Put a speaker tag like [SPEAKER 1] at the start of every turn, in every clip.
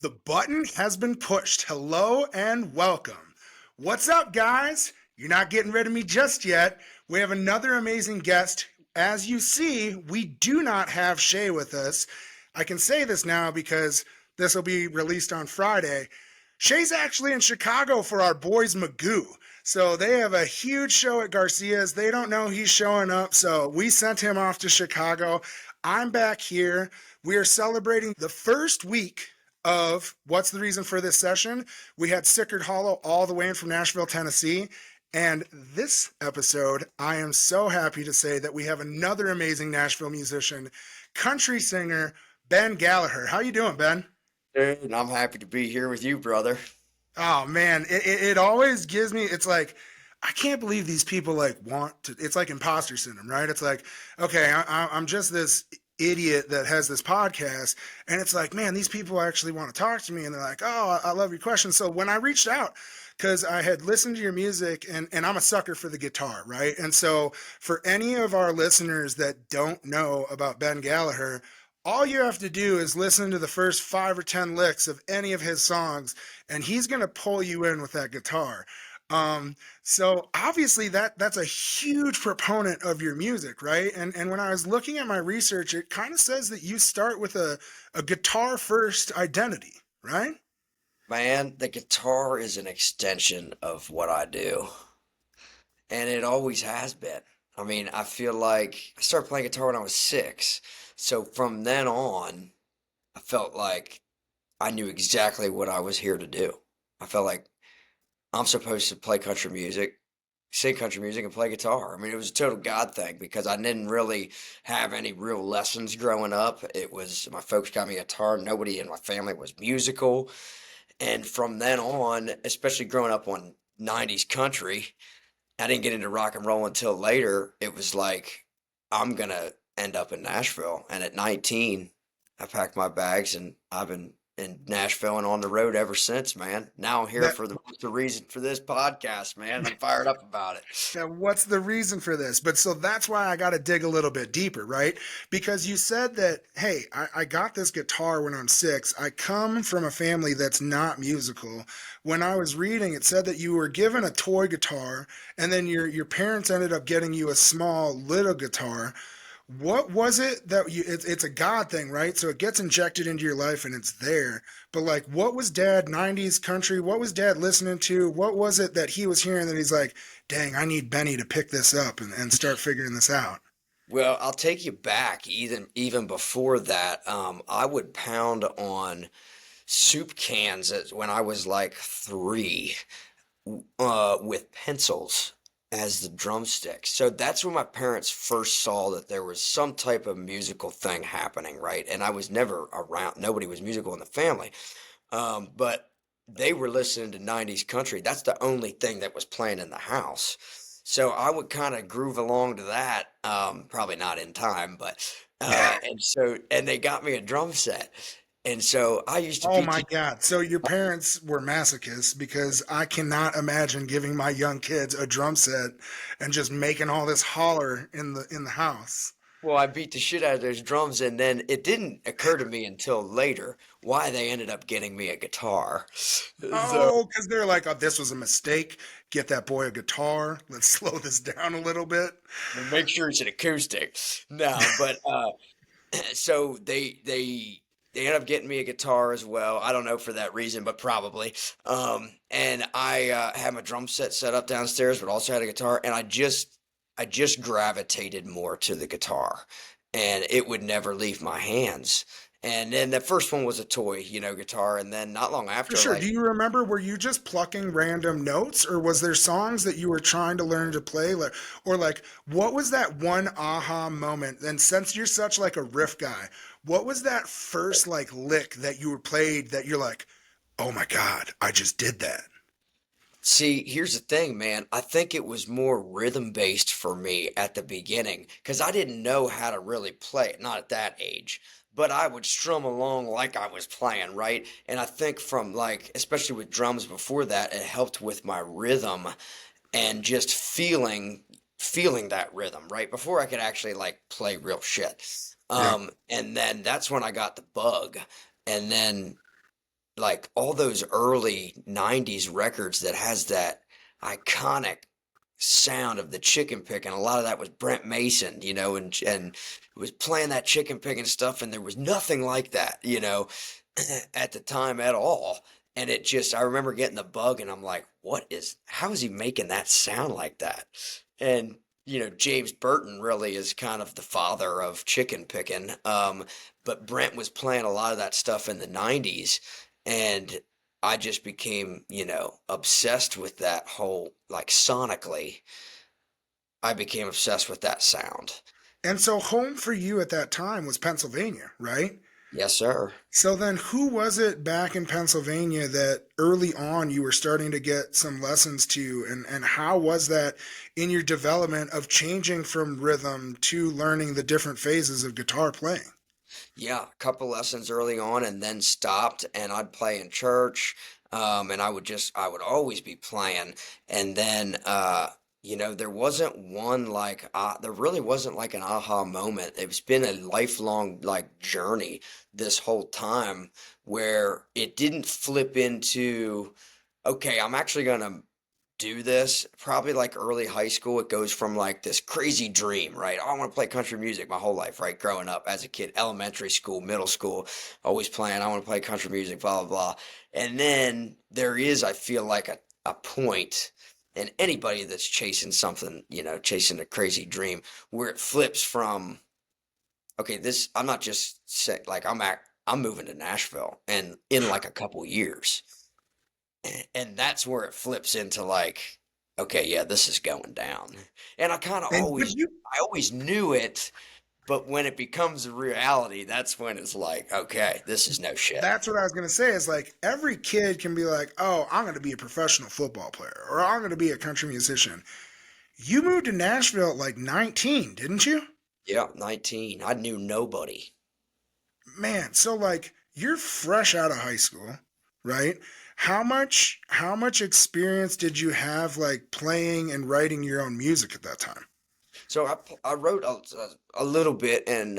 [SPEAKER 1] The button has been pushed. Hello and welcome. What's up, guys? You're not getting rid of me just yet. We have another amazing guest. As you see, we do not have Shay with us. I can say this now because this will be released on Friday. Shay's actually in Chicago for our boys Magoo. So they have a huge show at Garcia's. They don't know he's showing up, so we sent him off to Chicago. I'm back here. We are celebrating the first week of What's the Reason for This Session. We had Sickard Hollow all the way in from Nashville, Tennessee. And this episode, I am so happy to say that we have another amazing Nashville musician, country singer, Ben Gallaher. How you doing, Ben?
[SPEAKER 2] Dude, I'm happy to be here with you, brother.
[SPEAKER 1] Oh man, it always gives me, it's like, I can't believe these people like want to, it's like imposter syndrome, right? It's like, okay, I'm just this idiot that has this podcast, and it's like, man, these people actually want to talk to me, and they're like, oh, I love your question. So when I reached out, because I had listened to your music, and I'm a sucker for the guitar, right? And so for any of our listeners that don't know about Ben Gallaher, all you have to do is listen to the first 5 or 10 licks of any of his songs, and he's going to pull you in with that guitar. So obviously that's a huge proponent of your music, right? And when I was looking at my research, it kind of says that you start with a guitar first identity, right?
[SPEAKER 2] Man, the guitar is an extension of what I do, and it always has been. I mean, I feel like I started playing guitar when I was 6. So from then on, I felt like I knew exactly what I was here to do. I felt like I'm supposed to play country music, sing country music, and play guitar. I mean, it was a total God thing because I didn't really have any real lessons growing up. It was my folks got me a guitar. Nobody in my family was musical. And from then on, especially growing up on 90s country, I didn't get into rock and roll until later. It was like, I'm going to end up in Nashville. And at 19, I packed my bags and I've been in Nashville and on the road ever since, man. Now I'm here
[SPEAKER 1] That
[SPEAKER 2] for the reason for this podcast, man. I'm fired up about it.
[SPEAKER 1] Now, what's the reason for this? But so that's why I got to dig a little bit deeper, right? Because you said that, hey, I got this guitar when I'm 6. I come from a family that's not musical. When I was reading, it said that you were given a toy guitar, and then your parents ended up getting you a small little guitar. What was it that it's a God thing, right? So it gets injected into your life and it's there. But like, what was dad 90s country? What was dad listening to? What was it that he was hearing that he's like, dang, I need Benny to pick this up and start figuring this out?
[SPEAKER 2] Well, I'll take you back even before that. I would pound on soup cans when I was like 3, with pencils as the drumstick. So that's when my parents first saw that there was some type of musical thing happening, right? And I was never around. Nobody was musical in the family, but they were listening to 90s country. That's the only thing that was playing in the house. So I would kind of groove along to that, probably not in time, but and they got me a drum set. And so I used to
[SPEAKER 1] Oh
[SPEAKER 2] be
[SPEAKER 1] my
[SPEAKER 2] te
[SPEAKER 1] God. So your parents were masochists because I cannot imagine giving my young kids a drum set and just making all this holler in the house.
[SPEAKER 2] Well, I beat the shit out of those drums, and then it didn't occur to me until later why they ended up getting me a guitar. So,
[SPEAKER 1] Oh, because they're like, oh, this was a mistake. Get that boy a guitar. Let's slow this down a little bit.
[SPEAKER 2] make sure it's an acoustic. No, but so they ended up getting me a guitar as well. I don't know for that reason, but probably. And I had my drum set up downstairs, but also had a guitar, and I just gravitated more to the guitar, and it would never leave my hands. And then the first one was a toy, guitar, and then not long
[SPEAKER 1] For
[SPEAKER 2] after,
[SPEAKER 1] sure. Do
[SPEAKER 2] like,
[SPEAKER 1] you remember, were you just plucking random notes, or was there songs that you were trying to learn to play? Like, or like, what was that one aha moment? And since you're such like a riff guy, what was that first like lick that you were played that you're like, oh my God, I just did that?
[SPEAKER 2] see, here's the thing, man. I think it was more rhythm based for me at the beginning because I didn't know how to really play it, not at that age. But I would strum along like I was playing, right? And I think from like, especially with drums before that, it helped with my rhythm and just feeling that rhythm, right? Before I could actually like play real shit.
[SPEAKER 1] Yeah.
[SPEAKER 2] And then that's when I got the bug. And then like all those early 90s records that has that iconic sound of the chicken picking. A lot of that was Brent Mason, and was playing that chicken picking stuff, and there was nothing like that, at the time at all. And it just, I remember getting the bug, and I'm like, how is he making that sound like that? And James Burton really is kind of the father of chicken picking. But Brent was playing a lot of that stuff in the 90s, and I just became, obsessed with that whole, like sonically, I became obsessed with that sound.
[SPEAKER 1] And so home for you at that time was Pennsylvania, right?
[SPEAKER 2] Yes, sir.
[SPEAKER 1] So then who was it back in Pennsylvania that early on you were starting to get some lessons to, and how was that in your development of changing from rhythm to learning the different phases of guitar playing?
[SPEAKER 2] Yeah, a couple lessons early on and then stopped, and I'd play in church. And I would always be playing. And then, there wasn't there really wasn't like an aha moment. It's been a lifelong like journey this whole time where it didn't flip into, okay, I'm actually gonna do this. Probably like early high school, it goes from like this crazy dream, right? Oh, I want to play country music my whole life, right? Growing up as a kid, elementary school, middle school, always playing, I want to play country music, blah, blah, blah. And then there is, I feel like a point, and anybody that's chasing something, chasing a crazy dream, where it flips from, okay, I'm not just saying, like, I'm moving to Nashville and in like a couple years. And that's where it flips into like, okay, yeah, this is going down. And
[SPEAKER 1] And but you
[SPEAKER 2] I always knew it, but when it becomes a reality, that's when it's like, okay, this is no shit.
[SPEAKER 1] That's what I was going to say is like every kid can be like, oh, I'm going to be a professional football player or I'm going to be a country musician. You moved to Nashville at like 19, didn't you?
[SPEAKER 2] Yeah, 19. I knew nobody.
[SPEAKER 1] Man, so like you're fresh out of high school, right? How much experience did you have like playing and writing your own music at that time?
[SPEAKER 2] So I wrote a little bit in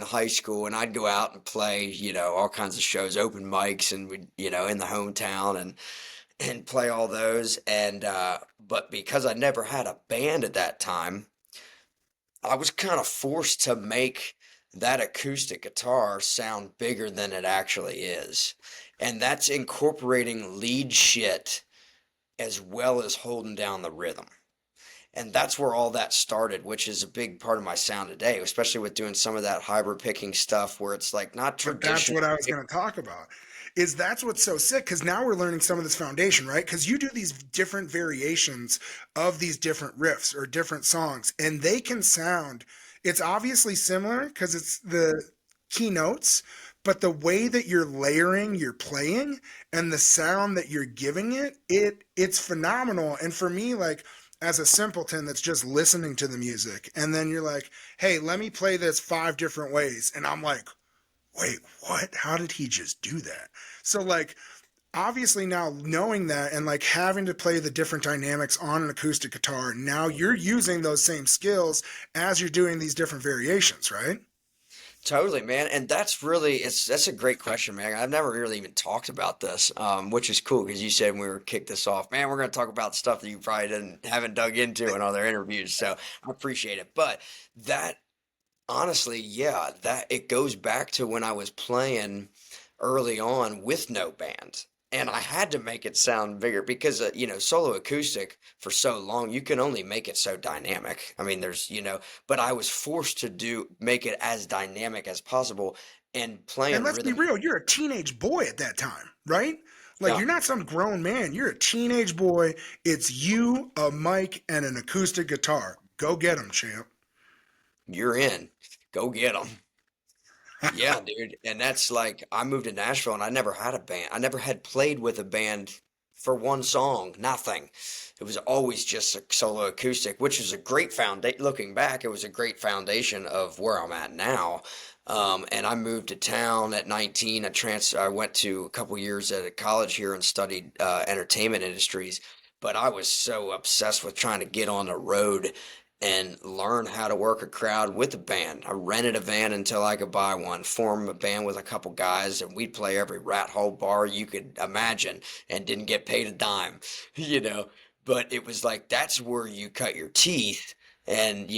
[SPEAKER 2] high school, and I'd go out and play, all kinds of shows, open mics, and we, in the hometown, and play all those. And but because I never had a band at that time, I was kind of forced to make that acoustic guitar sound bigger than it actually is. And that's incorporating lead shit as well as holding down the rhythm. And that's where all that started, which is a big part of my sound today, especially with doing some of that hybrid picking stuff where it's like not
[SPEAKER 1] But that's
[SPEAKER 2] traditional.
[SPEAKER 1] what I was going to talk about. Is that's what's so sick because now we're learning some of this foundation, right? Because you do these different variations of these different riffs or different songs, and they can sound. It's obviously similar because it's the keynotes, but the way that you're layering your playing and the sound that you're giving it's phenomenal. And for me, like as a simpleton that's just listening to the music, and then you're like, hey, let me play this five different ways, and I'm like, wait, what? How did he just do that? So, like, obviously, now knowing that and like having to play the different dynamics on an acoustic guitar, now you're using those same skills as you're doing these different variations, right?
[SPEAKER 2] Totally, man. And that's a great question, man. I've never really even talked about this, which is cool because you said when we were kick this off, man, we're going to talk about stuff that you probably haven't dug into in other interviews. So I appreciate it. But that honestly, yeah, that it goes back to when I was playing early on with no band. And I had to make it sound bigger because, solo acoustic for so long, you can only make it so dynamic. I mean, but I was forced to make it as dynamic as possible and
[SPEAKER 1] And
[SPEAKER 2] playing
[SPEAKER 1] let's be
[SPEAKER 2] rhythm.
[SPEAKER 1] real, you're a teenage boy at that time, right? Like,
[SPEAKER 2] Yeah,
[SPEAKER 1] you're not some grown man. You're a teenage boy. It's you, a mic, and an acoustic guitar. Go get 'em, champ.
[SPEAKER 2] you're in. Go get them. Yeah, dude. And that's like, I moved to Nashville and I never had a band. I never had played with a band for one song, nothing. It was always just a solo acoustic, which is a great foundation. Looking back, it was a great foundation of where I'm at now. And I moved to town at 19. I went to a couple years at a college here and studied entertainment industries. But I was so obsessed with trying to get on the road and learn how to work a crowd with a band. I rented a van until I could buy one, form a band with a couple guys, and we'd play every rat hole bar you could imagine and didn't get paid a dime, you know. But it was like that's where you cut your teeth. And,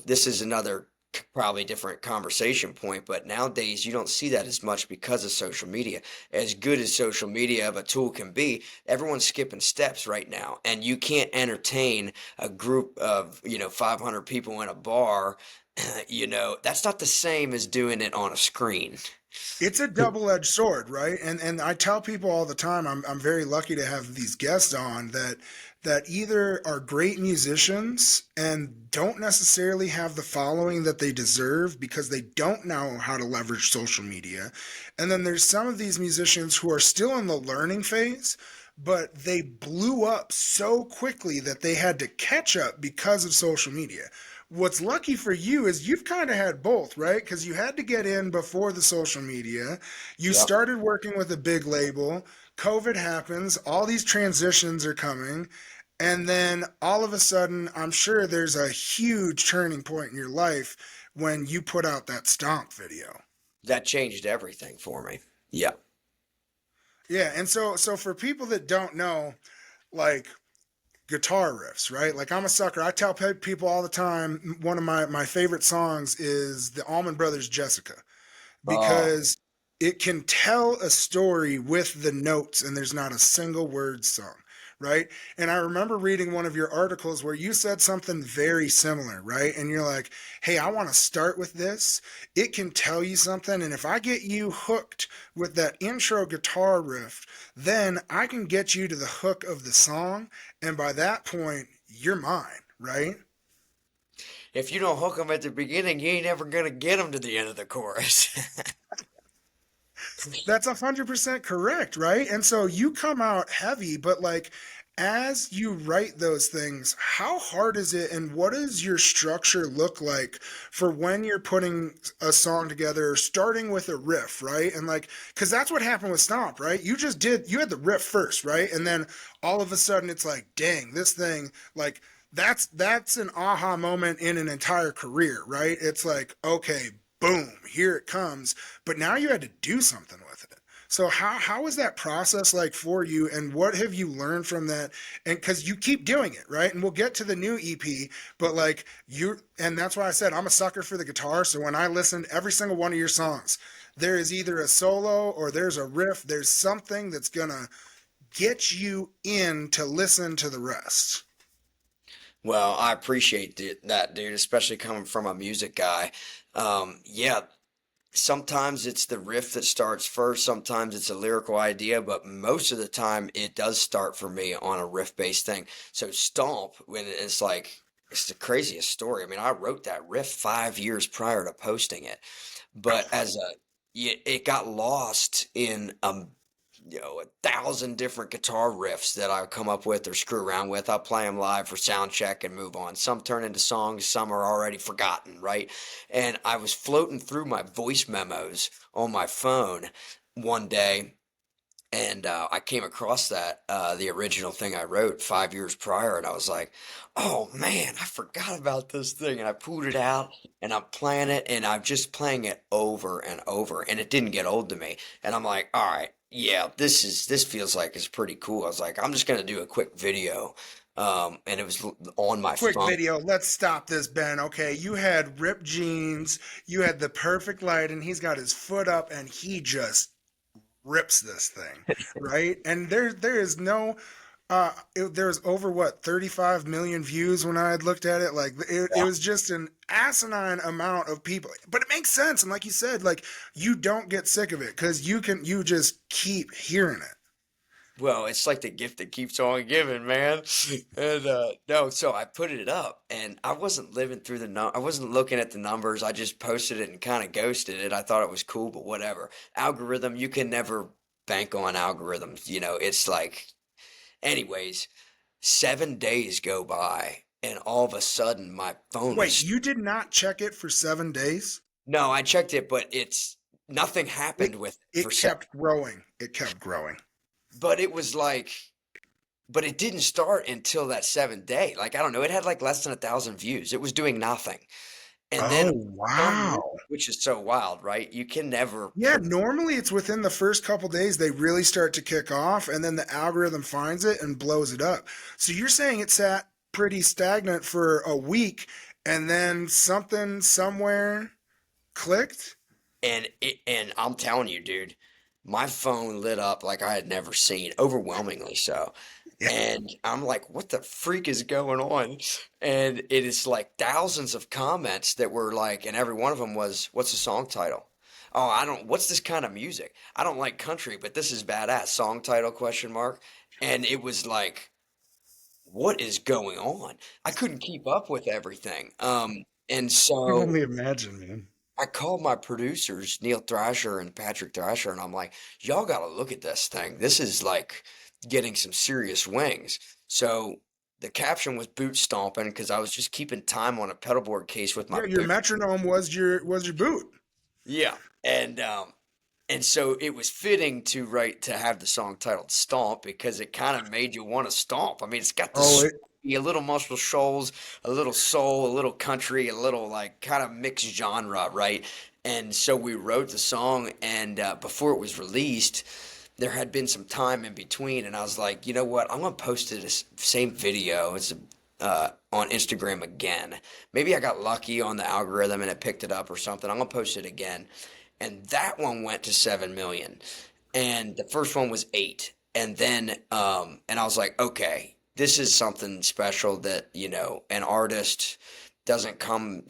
[SPEAKER 2] this is another probably different conversation point, but nowadays you don't see that as much because of social media. As good as social media of a tool can be, everyone's skipping steps right now, and you can't entertain a group of 500 people in a bar. That's not the same as doing it on a screen.
[SPEAKER 1] It's a double-edged sword, right? And I tell people all the time, I'm very lucky to have these guests on that either are great musicians and don't necessarily have the following that they deserve because they don't know how to leverage social media. And then there's some of these musicians who are still in the learning phase, but they blew up so quickly that they had to catch up because of social media. What's lucky for you is you've kind of had both, right? Because you had to get in before the social media. You
[SPEAKER 2] Yep.
[SPEAKER 1] started working with a big label. COVID happens. All these transitions are coming. And then all of a sudden, I'm sure there's a huge turning point in your life when you put out that Stomp video.
[SPEAKER 2] That changed everything for me. Yeah.
[SPEAKER 1] Yeah, and so for people that don't know, like guitar riffs, right? Like I'm a sucker. I tell people all the time, one of my favorite songs is the Allman Brothers' Jessica
[SPEAKER 2] Oh,
[SPEAKER 1] because it can tell a story with the notes and there's not a single word sung, right? And I remember reading one of your articles where you said something very similar, right? And you're like, hey, I want to start with this. It can tell you something. And if I get you hooked with that intro guitar riff, then I can get you to the hook of the song. And by that point, you're mine, right?
[SPEAKER 2] if you don't hook them at the beginning, you ain't ever gonna get them to the end of the chorus.
[SPEAKER 1] That's 100% correct, right? And so you come out heavy, but like as you write those things, how hard is it and what does your structure look like for when you're putting a song together, starting with a riff, right? And like, because that's what happened with Stomp, right? You had the riff first, right? And then all of a sudden it's like, dang, this thing, like, that's an aha moment in an entire career, right? It's like, okay, boom, here it comes. But now you had to do something with it. So how is that process like for you, and what have you learned from that? And because you keep doing it, right? And we'll get to the new EP, but like you, and that's why I said I'm a sucker for the guitar. So when I listened every single one of your songs, there is either a solo or there's a riff. There's something that's gonna get you in to listen to the rest.
[SPEAKER 2] Well, I appreciate that, dude, especially coming from a music guy. Yeah, sometimes it's the riff that starts first, sometimes it's a lyrical idea, but most of the time it does start for me on a riff-based thing. So Stomp, when it's like, it's the craziest story. I mean, I wrote that riff 5 years prior to posting it, but it got lost in a thousand different guitar riffs that I come up with or screw around with. I play them live for sound check and move on. Some turn into songs, some are already forgotten, right? And I was floating through my voice memos on my phone one day, and I came across the original thing I wrote 5 years prior, and I was like, oh man, I forgot about this thing. And I pulled it out, and I'm playing it, and I'm just playing it over and over, and it didn't get old to me. And I'm like, all right, yeah, this feels like it's pretty cool. I was like, I'm just gonna do a quick video, and it was on my
[SPEAKER 1] Quick
[SPEAKER 2] phone.
[SPEAKER 1] video. Let's stop this, Ben. Okay, you had ripped jeans, you had the perfect light, and he's got his foot up, and he just rips this thing, right? And there is no there's over what 35 million views when I had looked at it. Like it was just an asinine amount of people, but it makes sense. And like you said, like you don't get sick of it because you just keep hearing it.
[SPEAKER 2] Well, it's like the gift that keeps on giving, man. And no, so I put it up, and I wasn't living through I wasn't looking at the numbers. I just posted it and kind of ghosted it. I thought it was cool, but whatever. Algorithm, you can never bank on algorithms. It's like, anyways, 7 days go by, and all of a sudden my phone
[SPEAKER 1] Wait,
[SPEAKER 2] was,
[SPEAKER 1] you did not check it for 7 days?
[SPEAKER 2] no, I checked it, but nothing
[SPEAKER 1] It
[SPEAKER 2] happened with it for
[SPEAKER 1] it kept growing. It kept growing.
[SPEAKER 2] but it was like, but it didn't start until that seventh day. Like, I don't know, it had like less than 1,000 views. It was doing nothing. And then
[SPEAKER 1] Oh,
[SPEAKER 2] on
[SPEAKER 1] wow.
[SPEAKER 2] YouTube, which is so wild, right? You can never
[SPEAKER 1] Yeah, normally it's within the first couple days they really start to kick off, and then the algorithm finds it and blows it up. So you're saying it sat pretty stagnant for a week, and then something somewhere clicked?
[SPEAKER 2] and I'm telling you, dude, my phone lit up like I had never seen, overwhelmingly so.
[SPEAKER 1] Yeah.
[SPEAKER 2] And I'm like, what the freak is going on? And it is like thousands of comments that were like, and every one of them was, what's the song title? Oh, I don't, what's this kind of music? I don't like country, but this is badass. Song title question mark. And it was like, what is going on? I couldn't keep up with everything. And
[SPEAKER 1] I can
[SPEAKER 2] so
[SPEAKER 1] only imagine, man.
[SPEAKER 2] I called my producers, Neil Thrasher and Patrick Thrasher, and I'm like, y'all got to look at this thing. This is like getting some serious wings. So the caption was boot stomping because I was just keeping time on a pedalboard case with my
[SPEAKER 1] Yeah, your
[SPEAKER 2] boot.
[SPEAKER 1] metronome was your boot.
[SPEAKER 2] Yeah. And so it was fitting to write to have the song titled Stomp because it kind of made you want to stomp. I mean, it's got
[SPEAKER 1] Oh,
[SPEAKER 2] this
[SPEAKER 1] it,
[SPEAKER 2] a little Muscle Shoals, a little soul, a little country, a little like kind of mixed genre, right? And so we wrote the song, and before it was released, there had been some time in between, and I was like, you know what? I'm gonna post it as same video. On Instagram again. Maybe I got lucky on the algorithm and it picked it up or something. I'm gonna post it again, and that one went to 7 million, and the first one was 8, and then and I was like, okay, this is something special that an artist doesn't come,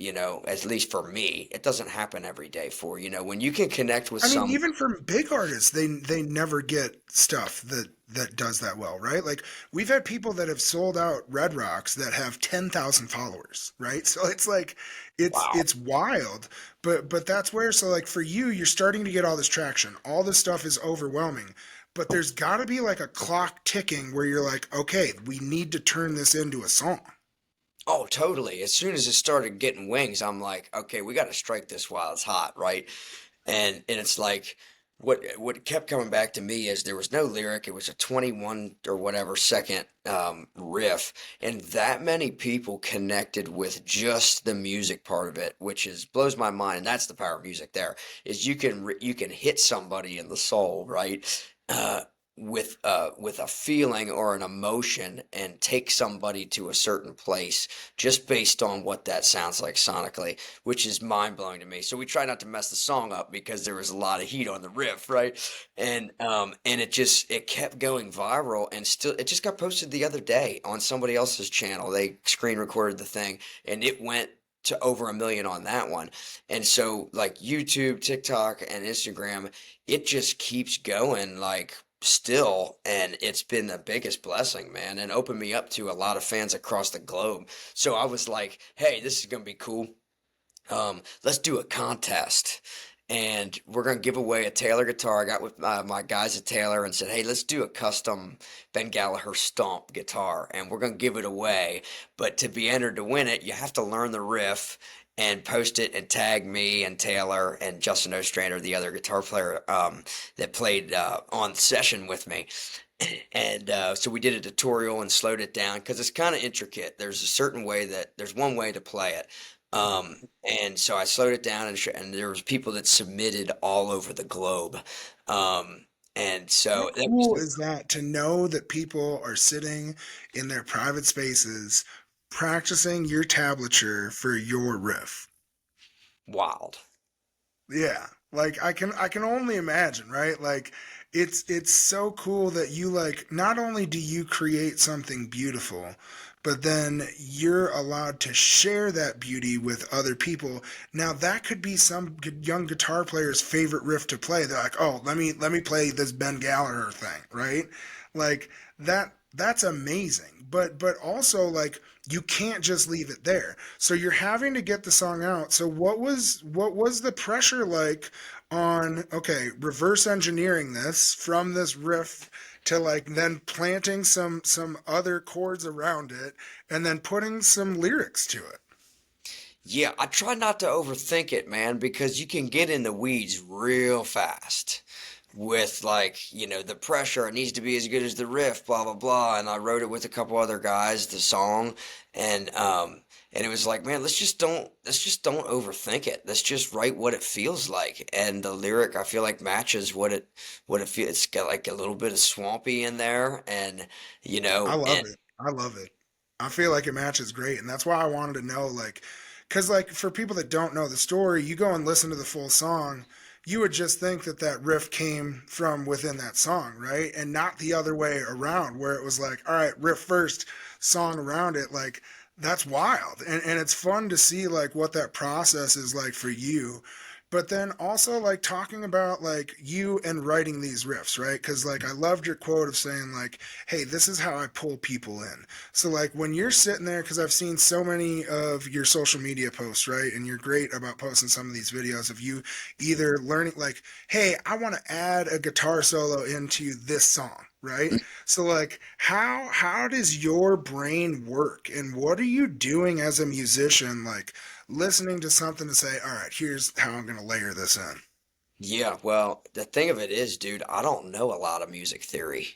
[SPEAKER 2] at least for me, it doesn't happen every day. For when you can connect with
[SPEAKER 1] I mean,
[SPEAKER 2] some.
[SPEAKER 1] even for big artists, they never get stuff that does that well, right? Like we've had people that have sold out Red Rocks that have 10,000 followers, right? So it's like
[SPEAKER 2] Wow.
[SPEAKER 1] it's wild, but that's where so like for you, you're starting to get all this traction. All this stuff is overwhelming, but there's got to be like a clock ticking where you're like, okay, we need to turn this into a song.
[SPEAKER 2] Oh, totally. As soon as it started getting wings, I'm like, okay, we got to strike this while it's hot, right? And it's like what kept coming back to me is there was no lyric. It was a 21 or whatever second riff, and that many people connected with just the music part of it, which is blows my mind. And that's the power of music. There is you can hit somebody in the soul, right? Uh, with a feeling or an emotion and take somebody to a certain place just based on what that sounds like sonically, which is mind blowing to me. So we try not to mess the song up because there was a lot of heat on the riff, right? And it kept going viral, and still it just got posted the other day on somebody else's channel. They screen recorded the thing, and it went to over 1 million on that one. And so like YouTube, TikTok, and Instagram, it just keeps going like still, and it's been the biggest blessing, man, and opened me up to a lot of fans across the globe. So I was like, hey, this is gonna be cool. Let's do a contest, and we're gonna give away a Taylor guitar. I got with my guys at Taylor and said, hey, let's do a custom Ben Gallaher Stomp guitar, and we're gonna give it away. But to be entered to win it, you have to learn the riff and post it and tag me and Taylor and Justin Ostrander, the other guitar player that played on session with me. And so we did a tutorial and slowed it down because it's kind of intricate. There's one way to play it. And so I slowed it down, and there was people that submitted all over the globe. And
[SPEAKER 1] How
[SPEAKER 2] so that was
[SPEAKER 1] cool is that to know that people are sitting in their private spaces practicing your tablature for your riff?
[SPEAKER 2] wild.
[SPEAKER 1] Yeah. Like I can only imagine, right? Like it's so cool that you like not only do you create something beautiful, but then you're allowed to share that beauty with other people. Now that could be some young guitar player's favorite riff to play. They're like, "Oh, let me play this Ben Gallagher thing," right? Like that's amazing. But also like you can't just leave it there. So you're having to get the song out. So what was the pressure like on okay, reverse engineering this from this riff to like then planting some other chords around it and then putting some lyrics to it.
[SPEAKER 2] Yeah, I try not to overthink it, man, because you can get in the weeds real fast. with like, the pressure. It needs to be as good as the riff, blah blah blah. And I wrote it with a couple other guys, the song, and it was like, man, let's just don't overthink it. Let's just write what it feels like. And the lyric I feel like matches what it feels. It's got like a little bit of swampy in there, and
[SPEAKER 1] I love
[SPEAKER 2] and
[SPEAKER 1] it. I love it. I feel like it matches great, and that's why I wanted to know, like, because like for people that don't know the story, you go and listen to the full song, you would just think that that riff came from within that song, right? And not the other way around, where it was like, all right, riff first, song around it. Like that's wild, and it's fun to see like what that process is like for you. But then also like talking about like you and writing these riffs, right? Because like I loved your quote of saying like, hey, this is how I pull people in. So like when you're sitting there, because I've seen so many of your social media posts, right? And you're great about posting some of these videos of you either learning like, hey, I want to add a guitar solo into this song, right? So like how does your brain work and what are you doing as a musician like listening to something to say, all right, here's how I'm going to layer this in?
[SPEAKER 2] yeah, well, the thing of it is, dude, I don't know a lot of music theory.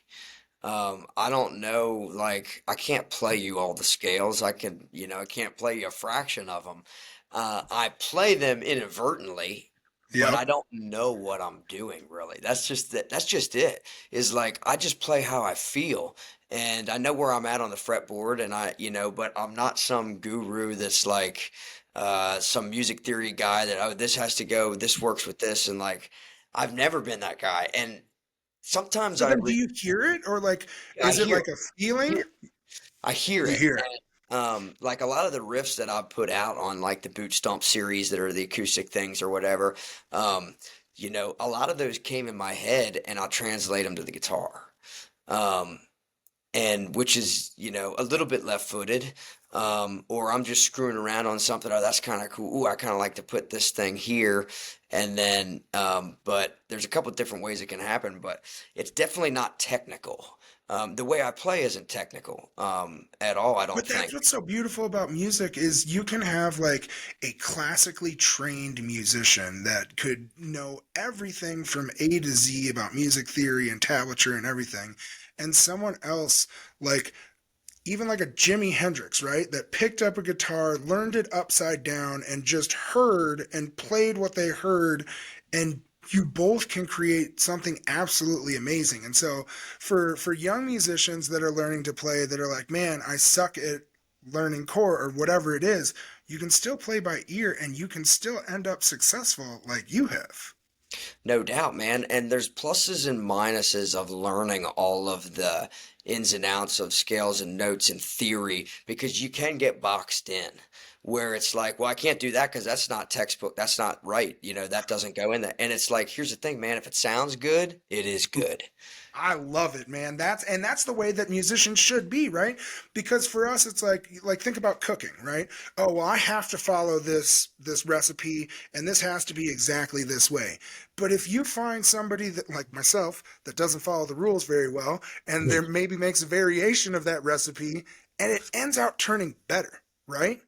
[SPEAKER 2] I don't know, like, I can't play you all the scales. I can't play you a fraction of them. I play them inadvertently, but
[SPEAKER 1] Yep.
[SPEAKER 2] I don't know what I'm doing really. That's just it. Is like I just play how I feel, and I know where I'm at on the fretboard, and but I'm not some guru that's like some music theory guy that this has to go, this works with this, and like I've never been that guy. And sometimes
[SPEAKER 1] So then do you hear it or like
[SPEAKER 2] I
[SPEAKER 1] is it
[SPEAKER 2] hear
[SPEAKER 1] like a
[SPEAKER 2] it.
[SPEAKER 1] feeling?
[SPEAKER 2] I hear
[SPEAKER 1] You
[SPEAKER 2] it.
[SPEAKER 1] hear it.
[SPEAKER 2] Like a lot of the riffs that I put out on like the boot stomp series that are the acoustic things or whatever, um, a lot of those came in my head and I'll translate them to the guitar. Um, and which is, a little bit left-footed. Or I'm just screwing around on something. Oh, that's kind of cool. Ooh, I kind of like to put this thing here. And then, but there's a couple different ways it can happen, but it's definitely not technical. The way I play isn't technical, at all, I don't
[SPEAKER 1] But that's
[SPEAKER 2] think.
[SPEAKER 1] what's so beautiful about music is you can have like a classically trained musician that could know everything from A to Z about music theory and tablature and everything. And someone else like even like a Jimi Hendrix, right? That picked up a guitar, learned it upside down, and just heard and played what they heard, and you both can create something absolutely amazing. And so for young musicians that are learning to play that are like, man, I suck at learning chord or whatever it is, you can still play by ear and you can still end up successful like you have.
[SPEAKER 2] No doubt, man. And there's pluses and minuses of learning all of the ins and outs of scales and notes and theory because you can get boxed in where it's like, well, I can't do that because that's not textbook. That's not right. That doesn't go in there. And it's like, here's the thing, man. If it sounds good, it is good.
[SPEAKER 1] I love it, man. That's the way that musicians should be, right? Because for us it's like think about cooking, right? Oh, well, I have to follow this recipe and this has to be exactly this way. But if you find somebody that like myself that doesn't follow the rules very well and there maybe makes a variation of that recipe and it ends out turning better, right?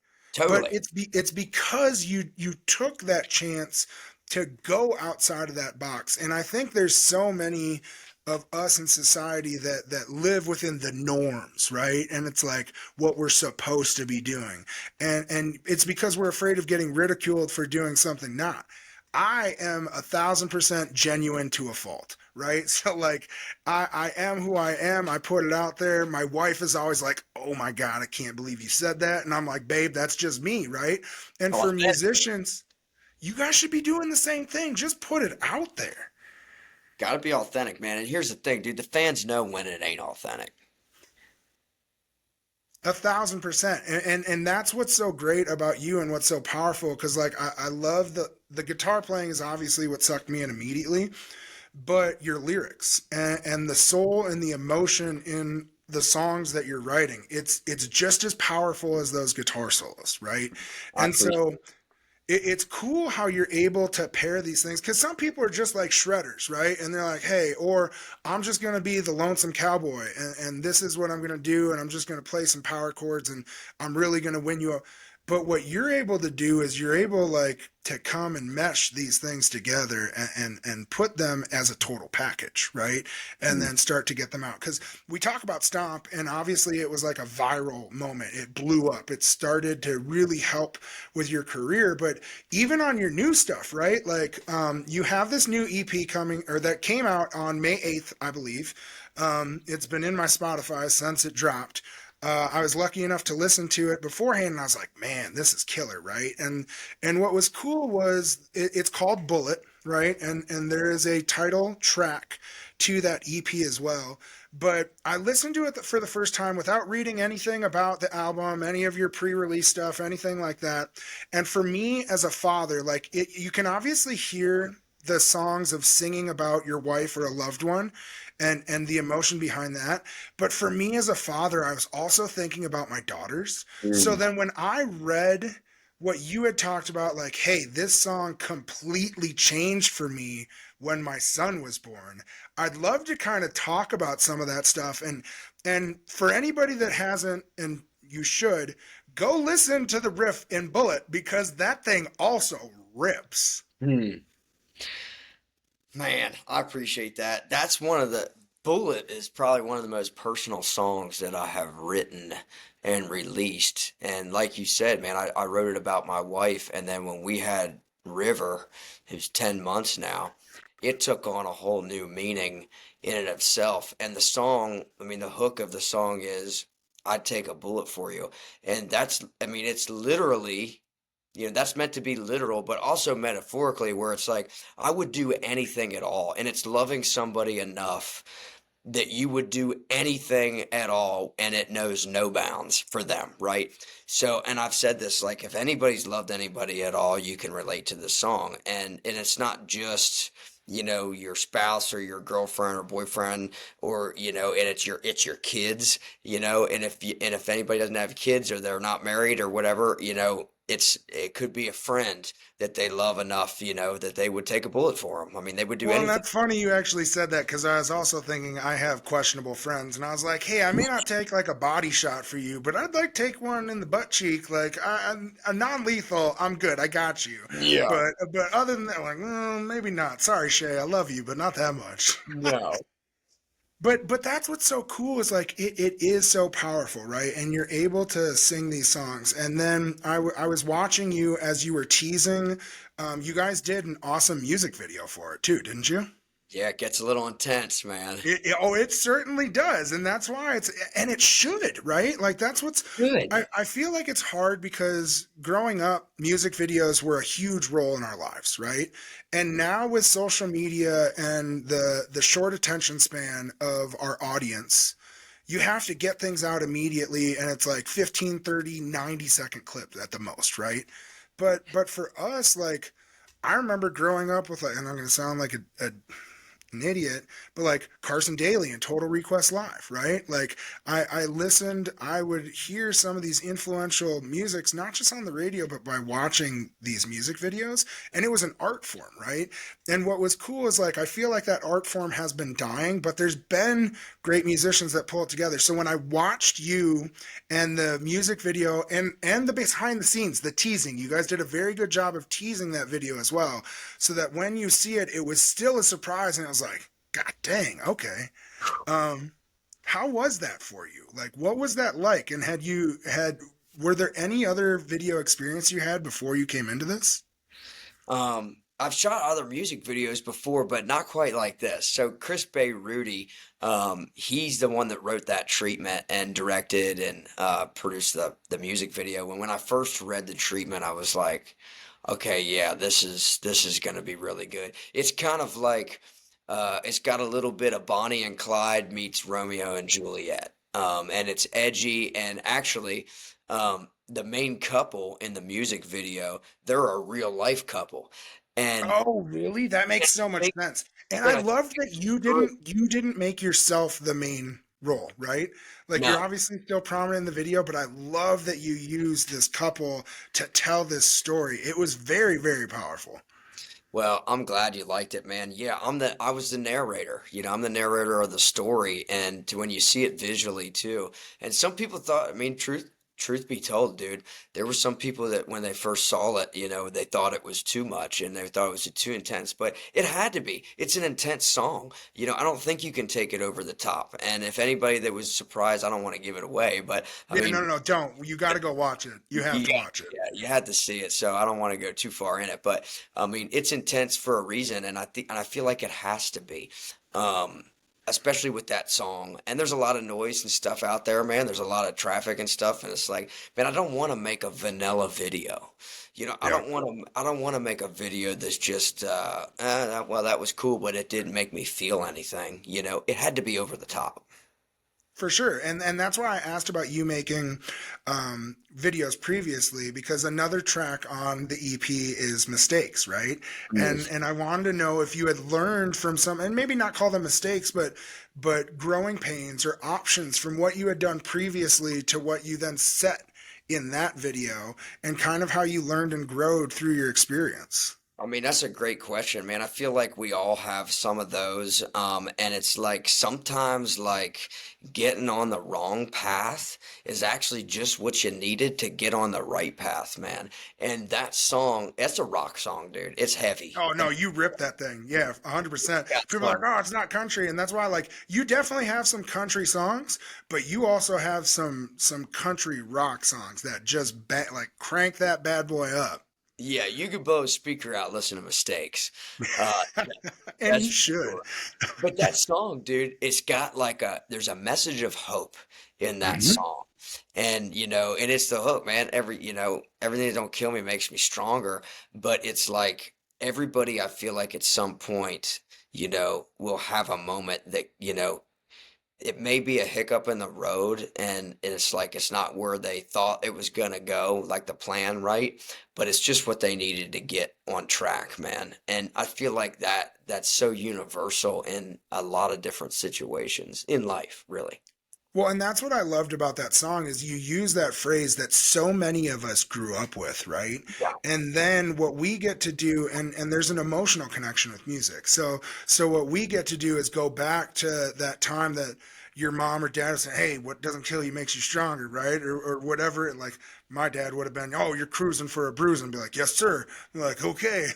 [SPEAKER 1] But
[SPEAKER 2] Totally.
[SPEAKER 1] it's because you took that chance to go outside of that box. And I think there's so many of us in society that live within the norms, right? And it's like what we're supposed to be doing. And it's because we're afraid of getting ridiculed for doing something not. I am 1,000% genuine to a fault, right? So like I am who I am. I put it out there. My wife is always like, oh my God, I can't believe you said that. And I'm like, babe, that's just me, right? And
[SPEAKER 2] Oh,
[SPEAKER 1] for musicians, you guys should be doing the same thing. Just put it out there.
[SPEAKER 2] gotta be authentic, man. And here's the thing, dude. The fans know when it ain't authentic.
[SPEAKER 1] 1,000%. And that's what's so great about you and what's so powerful. Cause like I love the guitar playing is obviously what sucked me in immediately, but your lyrics and the soul and the emotion in the songs that you're writing, it's just as powerful as those guitar solos, right?
[SPEAKER 2] I
[SPEAKER 1] And
[SPEAKER 2] appreciate
[SPEAKER 1] so it's cool how you're able to pair these things because some people are just like shredders, right? And they're like, hey, or I'm just going to be the lonesome cowboy and this is what I'm going to do. And I'm just going to play some power chords and I'm really going to win you up. But what you're able to do is you're able like to come and mesh these things together and put them as a total package, right? And then start to get them out. Because we talk about Stomp, and obviously it was like a viral moment. It blew up. It started to really help with your career. But even on your new stuff, right? Like you have this new EP coming, or that came out on May 8th, I believe. It's been in my Spotify since it dropped. I was lucky enough to listen to it beforehand, and I was like, "Man, this is killer!" Right? And what was cool was it's called Bullet, right? And there is a title track to that EP as well. But I listened to it for the first time without reading anything about the album, any of your pre-release stuff, anything like that. And for me, as a father, like you can obviously hear the songs of singing about your wife or a loved one and the emotion behind that. But for me as a father, I was also thinking about my daughters. So
[SPEAKER 2] Mm.
[SPEAKER 1] then when I read what you had talked about, like, hey, this song completely changed for me when my son was born, I'd love to kind of talk about some of that stuff. And for anybody that hasn't, and you should, go listen to the riff in Bullet because that thing also rips.
[SPEAKER 2] Hmm. Man, I appreciate that. That's one of the Bullet is probably one of the most personal songs that I have written and released. And like you said, man, I wrote it about my wife. And then when we had River, who's 10 months now, it took on a whole new meaning in and of itself. And the song, I mean, the hook of the song is, I'd take a bullet for you. And that's, I mean, it's literally, that's meant to be literal, but also metaphorically, where it's like, I would do anything at all. And it's loving somebody enough that you would do anything at all and it knows no bounds for them, right? So, and I've said this, like, if anybody's loved anybody at all, you can relate to this song. And it's not just, your spouse or your girlfriend or boyfriend, or, and it's your kids, and if anybody doesn't have kids or they're not married or whatever, it could be a friend that they love enough, that they would take a bullet for them. I mean, they would do
[SPEAKER 1] Well, and
[SPEAKER 2] anything.
[SPEAKER 1] that's funny you actually said that because I was also thinking I have questionable friends, and I was like, hey, I may not take like a body shot for you, but I'd like take one in the butt cheek, like I'm non-lethal. I'm good. I got you.
[SPEAKER 2] Yeah.
[SPEAKER 1] But other than that, like, maybe not. Sorry, Shay, I love you, but not that much.
[SPEAKER 2] No.
[SPEAKER 1] But that's what's so cool is like it is so powerful, right? And you're able to sing these songs. And then I was watching you as you were teasing. You guys did an awesome music video for it too, didn't you?
[SPEAKER 2] Yeah, it gets a little intense, man.
[SPEAKER 1] It certainly does, and that's why and it should, right? Like that's what's
[SPEAKER 2] Good.
[SPEAKER 1] I feel like it's hard because growing up, music videos were a huge role in our lives, right? And now with social media and the short attention span of our audience, you have to get things out immediately, and it's like 15, 30, 90-second clip at the most, right? But for us, like I remember growing up with like, and I'm gonna sound like an idiot, but like Carson Daly and Total Request Live, right? Like I listened, I would hear some of these influential musics, not just on the radio, but by watching these music videos. And it was an art form, right? And what was cool is like, I feel like that art form has been dying, but there's been great musicians that pull it together. So when I watched you and the music video and the behind the scenes, the teasing, you guys did a very good job of teasing that video as well. So that when you see it, it was still a surprise. And it was like, God dang, okay. Um, how was that for you? Like, what was that like? And were there any other video experience you had before you came into this?
[SPEAKER 2] I've shot other music videos before, but not quite like this. So Chris Bay Rudy, he's the one that wrote that treatment and directed and produced the music video. And when I first read the treatment, I was like, okay, yeah, this is gonna be really good. It's kind of like it's got a little bit of Bonnie and Clyde meets Romeo and Juliet. And it's edgy, and actually, the main couple in the music video, they're a real life couple. And
[SPEAKER 1] Oh, really? That makes so much
[SPEAKER 2] they,
[SPEAKER 1] sense. And I
[SPEAKER 2] yeah,
[SPEAKER 1] love that you didn't make yourself the main role, right? Like you're
[SPEAKER 2] no.
[SPEAKER 1] obviously still prominent in the video, but I love that you used this couple to tell this story. It was very, very powerful.
[SPEAKER 2] Well, I'm glad you liked it, man. Yeah, I was the narrator. I'm the narrator of the story, and when you see it visually too. And some people thought, I mean, truth be told, dude, there were some people that when they first saw it, they thought it was too much and they thought it was too intense, but it had to be. It's an intense song. I don't think you can take it over the top. And if anybody that was surprised, I don't want to give it away, but I
[SPEAKER 1] Yeah, no,
[SPEAKER 2] mean,
[SPEAKER 1] no, no, don't. You got to go watch it. You have to
[SPEAKER 2] yeah,
[SPEAKER 1] watch it.
[SPEAKER 2] yeah, you had to see it, so I don't want to go too far in it, but I mean, it's intense for a reason, and I feel like it has to be, um, especially with that song. And there's a lot of noise and stuff out there, man. There's a lot of traffic and stuff, and it's like, man, I don't want to make a vanilla video.
[SPEAKER 1] Yeah.
[SPEAKER 2] I don't want to make a video that's just, well, that was cool, but it didn't make me feel anything. It had to be over the top.
[SPEAKER 1] For sure. And that's why I asked about you making videos previously, because another track on the EP is Mistakes, right? And I wanted to know if you had learned from some, and maybe not call them mistakes, but growing pains or options from what you had done previously to what you then set in that video, and kind of how you learned and growed through your experience.
[SPEAKER 2] I mean, that's a great question, man. I feel like we all have some of those. And it's like sometimes like getting on the wrong path is actually just what you needed to get on the right path, man. And that song, that's a rock song, dude. It's heavy.
[SPEAKER 1] Oh no,
[SPEAKER 2] And
[SPEAKER 1] you ripped that thing. Yeah, 100%.
[SPEAKER 2] that
[SPEAKER 1] People are like,
[SPEAKER 2] song,
[SPEAKER 1] "Oh, it's not country." And that's why like you definitely have some country songs, but you also have some country rock songs that just like crank that bad boy up.
[SPEAKER 2] yeah, you could blow a speaker out, listen to Mistakes. Uh,
[SPEAKER 1] And
[SPEAKER 2] that's
[SPEAKER 1] you
[SPEAKER 2] for
[SPEAKER 1] should.
[SPEAKER 2] sure. But that song, dude, it's got like there's a message of hope in that
[SPEAKER 1] Hmm.
[SPEAKER 2] song. And, and it's the hook, man. Everything that don't kill me makes me stronger. But it's like everybody, I feel like at some point, will have a moment that, it may be a hiccup in the road and it's like it's not where they thought it was gonna go, like the plan, right? But it's just what they needed to get on track, man. And I feel like that's so universal in a lot of different situations in life, really.
[SPEAKER 1] Well, and that's what I loved about that song is you use that phrase that so many of us grew up with, right?
[SPEAKER 2] Yeah.
[SPEAKER 1] And then what we get to do, and there's an emotional connection with music. So what we get to do is go back to that time that your mom or dad was saying, "Hey, what doesn't kill you makes you stronger," right? Or whatever. And like my dad would have been, "Oh, you're cruising for a bruise," and be like, "Yes, sir." I'm like, okay.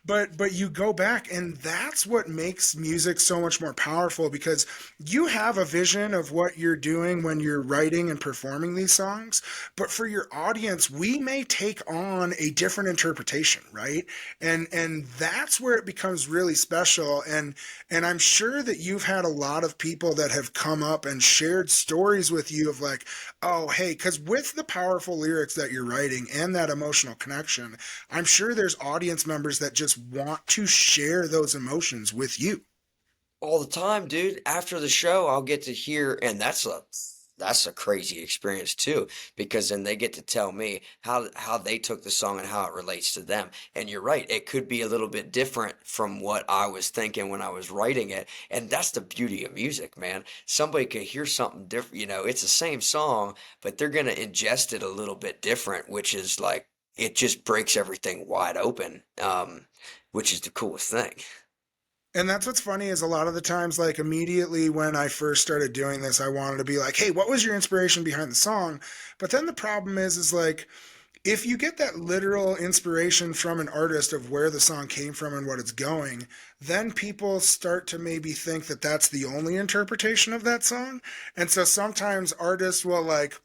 [SPEAKER 1] But you go back, and that's what makes music so much more powerful, because you have a vision of what you're doing when you're writing and performing these songs, but for your audience we may take on a different interpretation, right? And that's where it becomes really special. And I'm sure that you've had a lot of people that have come up and shared stories with you of like, oh hey, because with the powerful lyrics that you're writing and that emotional connection, I'm sure there's audience members that just want to share those emotions with you.
[SPEAKER 2] All the time, dude. After the show, I'll get to hear, and that's a crazy experience too, because then they get to tell me how they took the song and how it relates to them. And you're right, it could be a little bit different from what I was thinking when I was writing it, and that's the beauty of music, man. Somebody could hear something different, it's the same song, but they're gonna ingest it a little bit different, which is like it just breaks everything wide open, which is the coolest thing.
[SPEAKER 1] And that's what's funny is a lot of the times, like immediately when I first started doing this, I wanted to be like, hey, what was your inspiration behind the song? But then the problem is like, if you get that literal inspiration from an artist of where the song came from and what it's going, then people start to maybe think that that's the only interpretation of that song. And so sometimes artists will like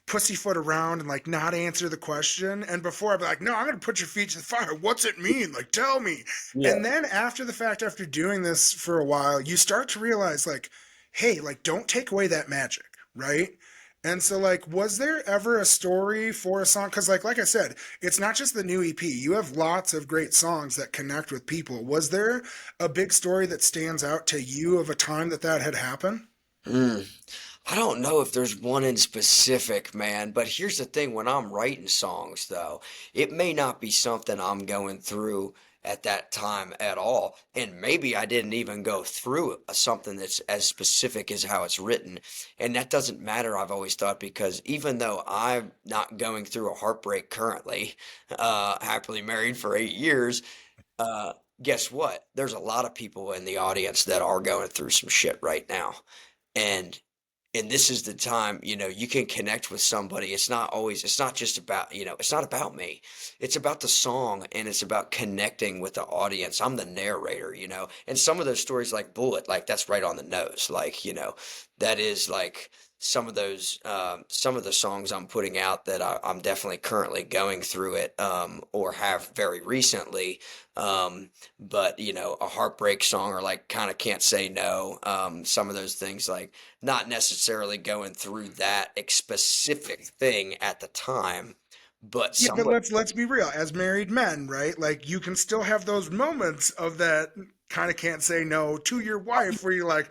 [SPEAKER 1] pussyfoot around and like not answer the question. And before I'd be like, no, I'm gonna put your feet to the fire. What's it mean? Like, tell me.
[SPEAKER 2] Yeah.
[SPEAKER 1] And then after the fact, after doing this for a while, you start to realize like, hey, like don't take away that magic, right? And so like, was there ever a story for a song? Because like I said, it's not just the new EP. You have lots of great songs that connect with people. Was there a big story that stands out to you of a time that that had happened?
[SPEAKER 2] Mm. I don't know if there's one in specific, man, but here's the thing, when I'm writing songs though, it may not be something I'm going through at that time at all. And maybe I didn't even go through something that's as specific as how it's written. And that doesn't matter, I've always thought, because even though I'm not going through a heartbreak currently, happily married for 8 years, uh, guess what? There's a lot of people in the audience that are going through some shit right now. And and this is the time, you can connect with somebody. It's not just about, it's not about me. It's about the song, and it's about connecting with the audience. I'm the narrator, and some of those stories like Bullet, like that's right on the nose. Like, that is like some of the songs I'm putting out that I'm definitely currently going through it, or have very recently. But a heartbreak song, or like kind of can't say no. Some of those things, like not necessarily going through that specific thing at the time, but
[SPEAKER 1] Yeah, but
[SPEAKER 2] somebody.
[SPEAKER 1] let's be real. As married men, right? Like you can still have those moments of that kind of can't say no to your wife where you're like,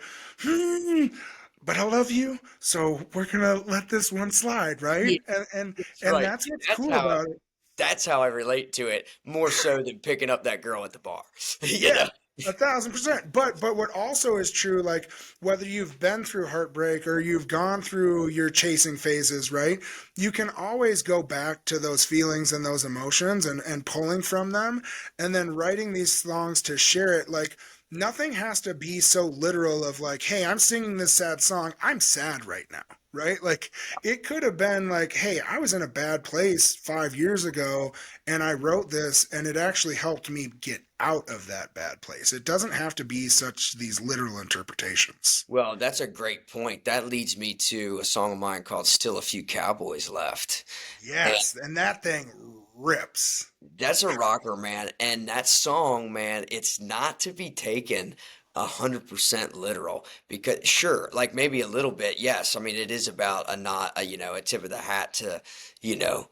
[SPEAKER 1] but I love you, so we're gonna let this one slide, right?
[SPEAKER 2] Yeah, that's
[SPEAKER 1] And
[SPEAKER 2] right.
[SPEAKER 1] that's what's
[SPEAKER 2] That's
[SPEAKER 1] cool
[SPEAKER 2] how
[SPEAKER 1] about it.
[SPEAKER 2] that's how I relate to it more so than picking up that girl at the bar. You
[SPEAKER 1] Yeah,
[SPEAKER 2] know?
[SPEAKER 1] 1,000%. But what also is true, like whether you've been through heartbreak or you've gone through your chasing phases, right? You can always go back to those feelings and those emotions and pulling from them and then writing these songs to share it. Like nothing has to be so literal of like, hey, I'm singing this sad song. I'm sad right now. Right? Like it could have been like, hey, I was in a bad place 5 years ago and I wrote this and it actually helped me get out of that bad place. It doesn't have to be such these literal interpretations.
[SPEAKER 2] Well, that's a great point. That leads me to a song of mine called Still a Few Cowboys Left. And
[SPEAKER 1] Yes, and that thing rips.
[SPEAKER 2] that's a rocker, man. And that song, man, it's not to be taken 100% literal, because sure, like maybe a little bit, yes. I mean, it is about a not a, a tip of the hat to, you know,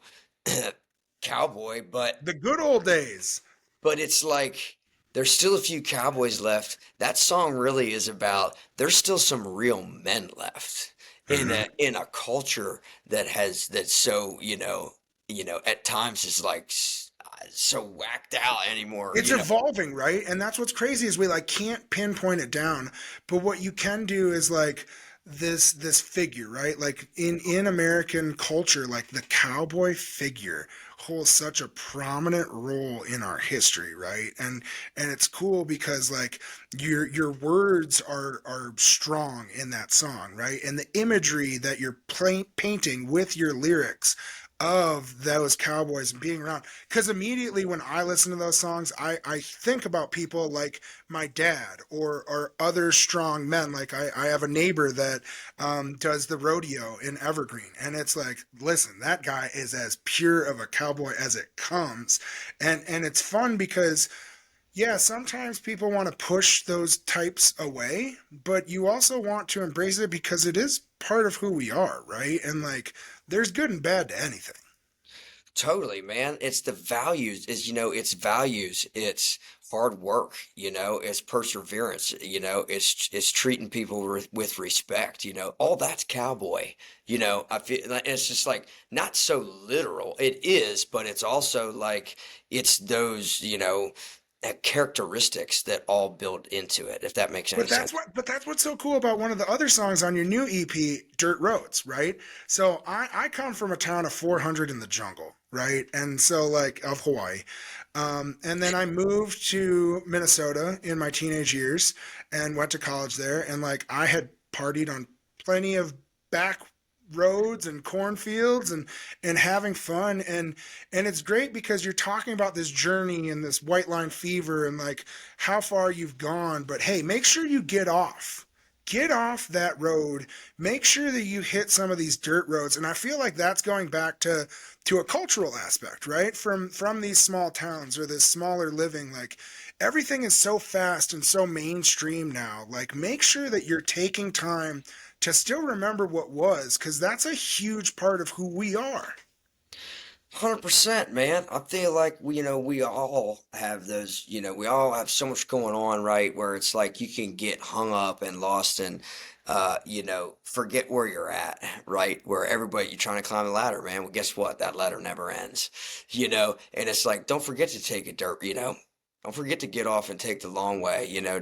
[SPEAKER 2] cowboy,
[SPEAKER 1] The good old days.
[SPEAKER 2] but it's like there's still a few cowboys left. That song really is about there's still some real men left in
[SPEAKER 1] Mhm.
[SPEAKER 2] a culture that's so, at times is like so whacked out anymore,
[SPEAKER 1] It's evolving, right? And that's what's crazy is we like can't pinpoint it down. But what you can do is like this figure, right? Like in American culture, like the cowboy figure holds such a prominent role in our history, right? And it's cool because like your words are strong in that song, right? And the imagery that you're painting with your lyrics of those cowboys and being around, because immediately when I listen to those songs, I think about people like my dad or other strong men. Like I have a neighbor that does the rodeo in Evergreen, and it's like, listen, that guy is as pure of a cowboy as it comes, and it's fun because yeah, sometimes people want to push those types away, but you also want to embrace it because it is part of who we are, right? And like, there's good and bad to anything.
[SPEAKER 2] totally, man. It's the values, it's values, it's hard work, it's perseverance, it's treating people with respect, all that's cowboy, I feel like it's just like not so literal. It is, but it's also like it's those, characteristics that all build into it, if that makes any sense.
[SPEAKER 1] But that's what's so cool about one of the other songs on your new EP, Dirt Roads, right? So I come from a town of 400 in the jungle, right? And so like of Hawaii. And then I moved to Minnesota in my teenage years and went to college there. And like I had partied on plenty of back roads and cornfields and having fun and it's great because you're talking about this journey and this white line fever and like how far you've gone, but hey, make sure you get off that road, make sure that you hit some of these dirt roads. And I feel like that's going back to a cultural aspect, right? From these small towns or this smaller living. Like everything is so fast and so mainstream now. Like make sure that you're taking time to still remember what was, because that's a huge part of who we are.
[SPEAKER 2] 100%, man. I feel like we all have those, we all have so much going on, right? Where it's like you can get hung up and lost and forget where you're at, right? Where everybody you're trying to climb the ladder, man. Well, guess what? That ladder never ends, and it's like don't forget to take a dirt, don't forget to get off and take the long way, to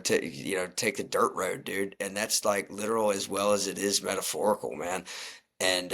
[SPEAKER 2] take the dirt road, dude. And that's like literal as well as it is metaphorical, man. And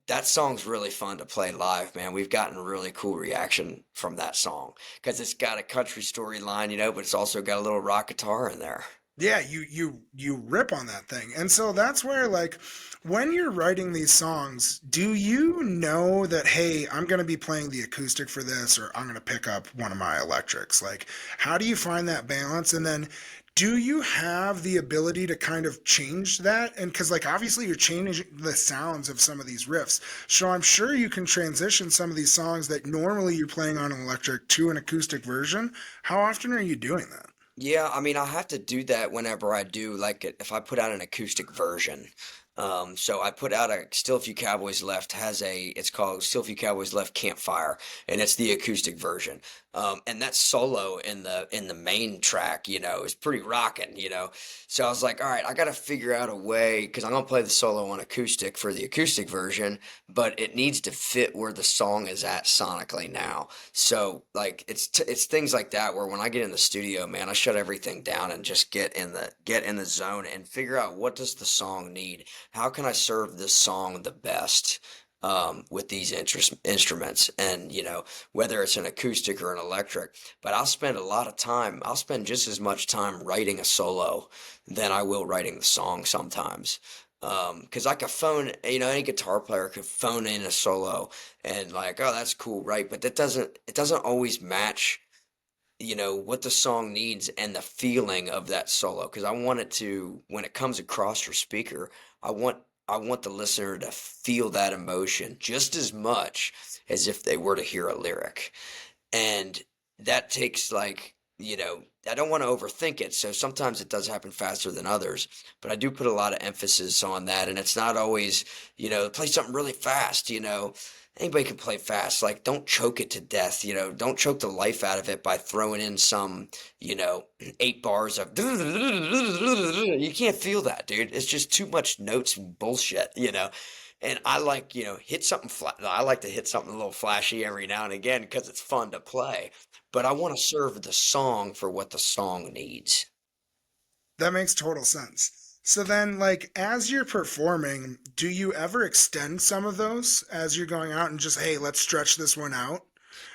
[SPEAKER 2] that song's really fun to play live, man. We've gotten really cool reaction from that song because it's got a country storyline, but it's also got a little rock guitar in there.
[SPEAKER 1] Yeah, you rip on that thing. And so that's where like when you're writing these songs, do you know that hey, I'm going to be playing the acoustic for this or I'm going to pick up one of my electrics? Like how do you find that balance? And then do you have the ability to kind of change that? And cuz like obviously you're changing the sounds of some of these riffs. So I'm sure you can transition some of these songs that normally you're playing on an electric to an acoustic version. How often are you doing that?
[SPEAKER 2] Yeah, I mean, I have to do that whenever I do, like, if I put out an acoustic version. So I put out a Still a Few Cowboys Left has it's called Still a Few Cowboys Left Campfire, and it's the acoustic version. And that solo in the main track, is pretty rocking, So I was like, all right, I got to figure out a way because I'm gonna play the solo on acoustic for the acoustic version, but it needs to fit where the song is at sonically now. So like it's things like that where when I get in the studio, man, I shut everything down and just get in the zone and figure out what does the song need. How can I serve this song the best with these instruments? And whether it's an acoustic or an electric. But I'll spend a lot of time. I'll spend just as much time writing a solo than I will writing the song sometimes. Because I could phone, any guitar player could phone in a solo and like, oh, that's cool, right? But it doesn't always match, what the song needs and the feeling of that solo. Because I want it to, when it comes across your speaker, I want I want the listener to feel that emotion just as much as if they were to hear a lyric. And that takes I don't want to overthink it. So sometimes it does happen faster than others, but I do put a lot of emphasis on that. And it's not always, play something really fast, anybody can play fast. Like, don't choke it to death, don't choke the life out of it by throwing in some, you know, 8 bars of, you can't feel that, dude. It's just too much notes and bullshit. And I like, hit something flat. I like to hit something a little flashy every now and again because it's fun to play. But I want to serve the song for what the song needs.
[SPEAKER 1] That makes total sense. So then, like, as you're performing, do you ever extend some of those as you're going out and just, hey, let's stretch this one out?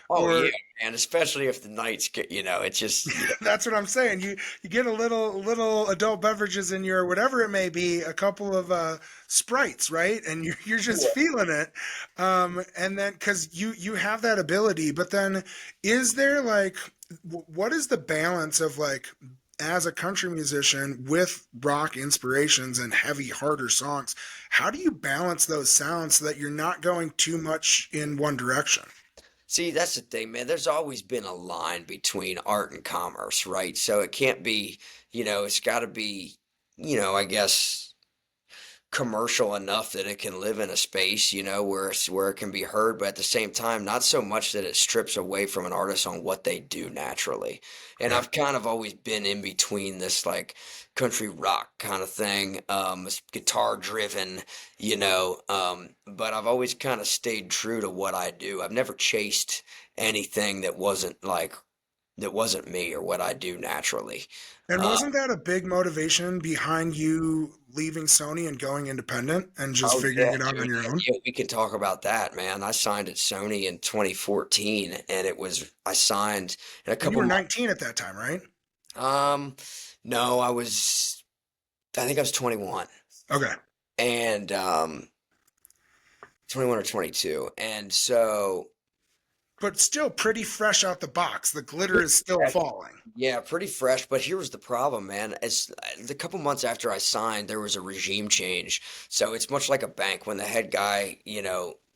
[SPEAKER 2] Oh yeah,
[SPEAKER 1] Or
[SPEAKER 2] man. Especially if the nights get, it's just,
[SPEAKER 1] that's what I'm saying. You get a little adult beverages in your whatever it may be, a couple of sprites, right? And you're just
[SPEAKER 2] yeah.
[SPEAKER 1] feeling it. And then because you have that ability, but then is there like what is the balance of like as a country musician with rock inspirations and heavy harder songs, how do you balance those sounds so that you're not going too much in one direction?
[SPEAKER 2] See, that's the thing, man. There's always been a line between art and commerce, right? So it can't be, it's got to be, I guess commercial enough that it can live in a space, where it can be heard, but at the same time, not so much that it strips away from an artist on what they do naturally. And
[SPEAKER 1] Yeah.
[SPEAKER 2] I've kind of always been in between this like country rock kind of thing, it's guitar driven, but I've always kind of stayed true to what I do. I've never chased anything that wasn't me or what I do naturally.
[SPEAKER 1] And
[SPEAKER 2] Uh,
[SPEAKER 1] wasn't that a big motivation behind you leaving Sony and going independent and just
[SPEAKER 2] Oh
[SPEAKER 1] figuring
[SPEAKER 2] yeah,
[SPEAKER 1] it out on
[SPEAKER 2] dude.
[SPEAKER 1] your
[SPEAKER 2] Yeah,
[SPEAKER 1] own?
[SPEAKER 2] yeah, we can talk about that, man. I signed at Sony in 2014, and I signed in a
[SPEAKER 1] And you
[SPEAKER 2] couple
[SPEAKER 1] were
[SPEAKER 2] months.
[SPEAKER 1] 19 at that time, right?
[SPEAKER 2] Um, no, I think I was 21,
[SPEAKER 1] Okay.
[SPEAKER 2] and 21 or 22, and so
[SPEAKER 1] But still pretty fresh out the box. The glitter
[SPEAKER 2] pretty
[SPEAKER 1] is still
[SPEAKER 2] fresh.
[SPEAKER 1] falling.
[SPEAKER 2] Yeah, pretty fresh. But here was the problem, man. As the couple months after I signed, there was a regime change. So it's much like a bank when the head guy,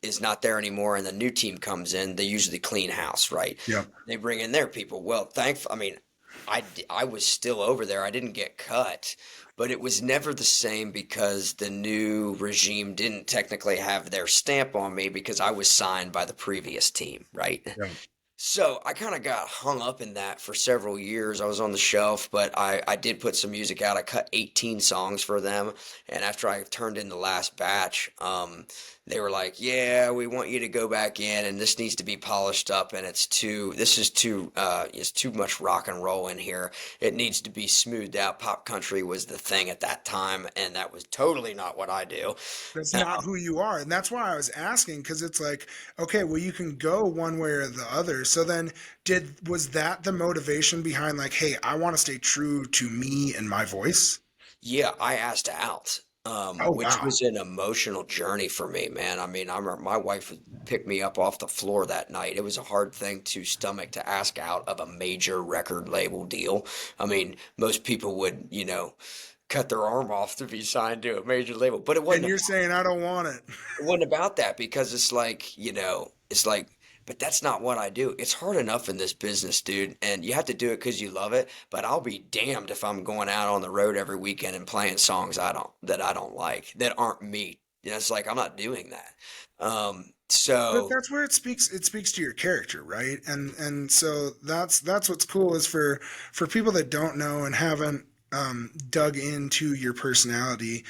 [SPEAKER 2] is not there anymore and the new team comes in, they usually clean house, right?
[SPEAKER 1] Yeah.
[SPEAKER 2] They bring in their people. Well, I mean, I was still over there. I didn't get cut, but it was never the same because the new regime didn't technically have their stamp on me because I was signed by the previous team, right?
[SPEAKER 1] Yeah.
[SPEAKER 2] So I kind of got hung up in that for several years. I was on the shelf, but I did put some music out. I cut 18 songs for them. And after I turned in the last batch, they were like, yeah, we want you to go back in and this needs to be polished up. And it's too much rock and roll in here. It needs to be smoothed out. Pop country was the thing at that time. And that was totally not what I do.
[SPEAKER 1] That's not who you are. And that's why I was asking, because it's like, okay, well, you can go one way or the other. So then was that the motivation behind like, hey, I want to stay true to me and my voice?
[SPEAKER 2] Yeah, I asked out,
[SPEAKER 1] Oh
[SPEAKER 2] which
[SPEAKER 1] wow.
[SPEAKER 2] was an emotional journey for me, man. I mean, I remember my wife would pick me up off the floor that night. It was a hard thing to stomach to ask out of a major record label deal. I mean, most people would, cut their arm off to be signed to a major label, but
[SPEAKER 1] And you're saying I don't want it.
[SPEAKER 2] it wasn't about that because it's like, it's like, but that's not what I do. It's hard enough in this business, dude, and you have to do it because you love it. But I'll be damned if I'm going out on the road every weekend and playing songs I don't like, that aren't me. It's like I'm not doing that.
[SPEAKER 1] But
[SPEAKER 2] So
[SPEAKER 1] that's where it speaks to your character, right? And so that's what's cool is for people that don't know and haven't dug into your personality.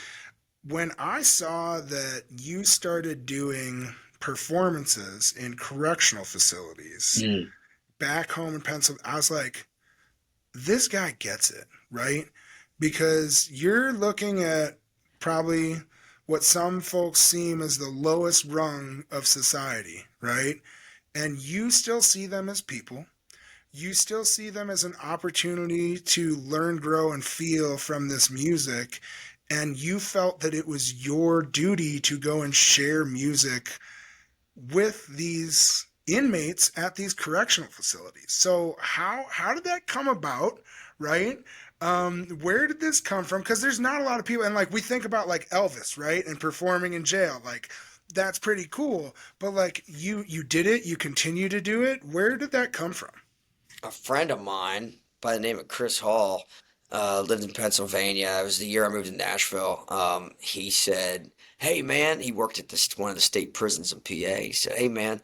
[SPEAKER 1] When I saw that you started doing performances in correctional facilities
[SPEAKER 2] mm,
[SPEAKER 1] back home in Pennsylvania, I was like, this guy gets it, right? Because you're looking at probably what some folks seem as the lowest rung of society, right? And you still see them as people. You still see them as an opportunity to learn, grow, and feel from this music. And you felt that it was your duty to go and share music with these inmates at these correctional facilities. So how did that come about, right? Where did this come from? Because there's not a lot of people, and like we think about like Elvis, right, and performing in jail, like that's pretty cool. But like you did it, you continue to do it. Where did that come from?
[SPEAKER 2] a friend of mine by the name of Chris Hall lived in Pennsylvania. It was the year I moved to Nashville. He said, "Hey man," he worked at one of the state prisons in PA. He said, "Hey man,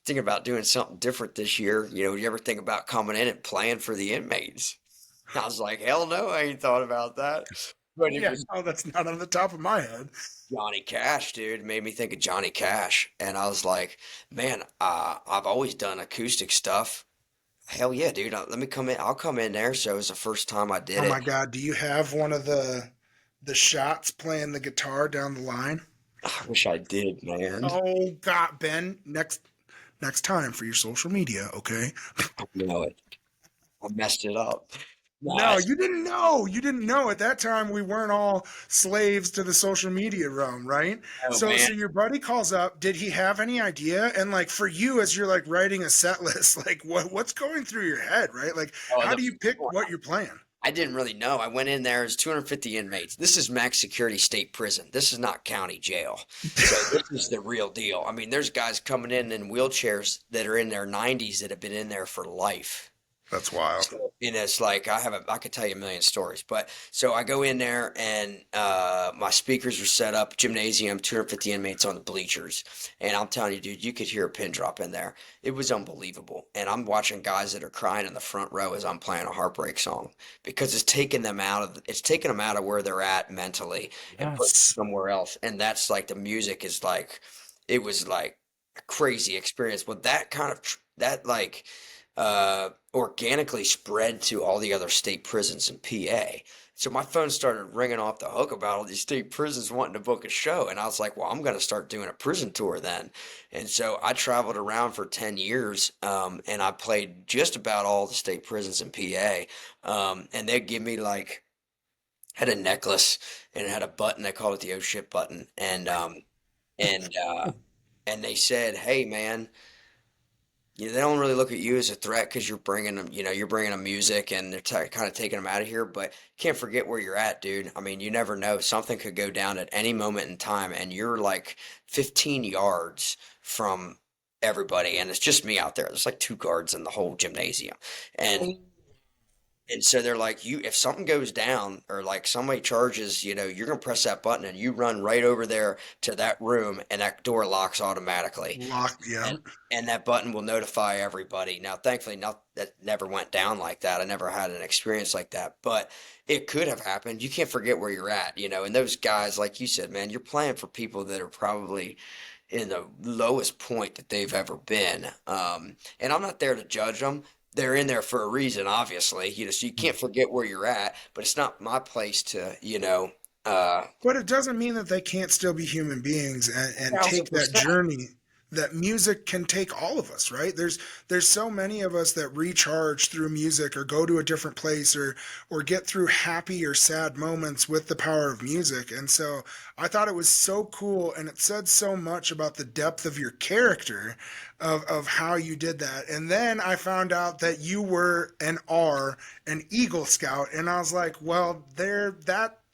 [SPEAKER 2] thinking about doing something different this year. You ever think about coming in and playing for the inmates?" I was like, hell no, I ain't thought about that. But it
[SPEAKER 1] Yeah,
[SPEAKER 2] was
[SPEAKER 1] no, that's not on the top of my head.
[SPEAKER 2] Johnny Cash, dude. It made me think of Johnny Cash. And I was like, man, I've always done acoustic stuff. Hell yeah, dude. Let me come in. I'll come in there. So it was the first time I did
[SPEAKER 1] Oh
[SPEAKER 2] it.
[SPEAKER 1] my God, do you have one of the shots playing the guitar down the line?
[SPEAKER 2] I wish I did, man.
[SPEAKER 1] Oh God, Ben, next time for your social media, okay?
[SPEAKER 2] I know it. I messed it up. Nah,
[SPEAKER 1] No, you didn't know. You didn't know. At that time we weren't all slaves to the social media realm, right?
[SPEAKER 2] oh
[SPEAKER 1] So
[SPEAKER 2] man.
[SPEAKER 1] your buddy calls up, did he have any idea? And like for you as you're like writing a set list, like what's going through your head, right? Like
[SPEAKER 2] Oh,
[SPEAKER 1] how do you pick what you're playing?
[SPEAKER 2] I didn't really know. I went in there as 250 inmates. This is max security state prison. This is not county jail. So this is the real deal. I mean, there's guys coming in wheelchairs that are in their 90s that have been in there for life.
[SPEAKER 1] That's wild.
[SPEAKER 2] So, it's like I could tell you a million stories, but so I go in there and my speakers are set up, gymnasium, 250 inmates on the bleachers, and I'm telling you, dude, you could hear a pin drop in there. It was unbelievable, and I'm watching guys that are crying in the front row as I'm playing a heartbreak song because it's taking them out of where they're at mentally and putting them
[SPEAKER 1] Yes.
[SPEAKER 2] somewhere else, and that's like the music is like it was like a crazy experience. Well, that kind of that like organically spread to all the other state prisons in PA. So my phone started ringing off the hook about all these state prisons wanting to book a show. And I was like, well, I'm going to start doing a prison tour then. And so I traveled around for 10 years and I played just about all the state prisons in PA. And they'd give me like, had a necklace and it had a button. They called it the oh shit button. And, uh, and they said, hey, man, they don't really look at you as a threat because you're bringing them music and they're kind of taking them out of here. But can't forget where you're at, dude. I mean, you never know. Something could go down at any moment in time, and you're like 15 yards from everybody, and it's just me out there. There's like two guards in the whole gymnasium, and so they're like, if something goes down or like somebody charges, you're gonna press that button and you run right over there to that room, and that door locks automatically
[SPEAKER 1] Locked, yeah.
[SPEAKER 2] and that button will notify everybody. Now, thankfully, not that never went down like that. I never had an experience like that, but it could have happened. You can't forget where you're at, And those guys, like you said, man, you're playing for people that are probably in the lowest point that they've ever been. And I'm not there to judge them. They're in there for a reason, obviously. So you can't forget where you're at, but it's not my place to, uh,
[SPEAKER 1] But it doesn't mean that they can't still be human beings and take that
[SPEAKER 2] 1000%.
[SPEAKER 1] journey that music can take all of us, right? There's so many of us that recharge through music or go to a different place or get through happy or sad moments with the power of music. And so I thought it was so cool, and it said so much about the depth of your character of how you did that. And then I found out that you were and are an Eagle Scout, and I was like, well, there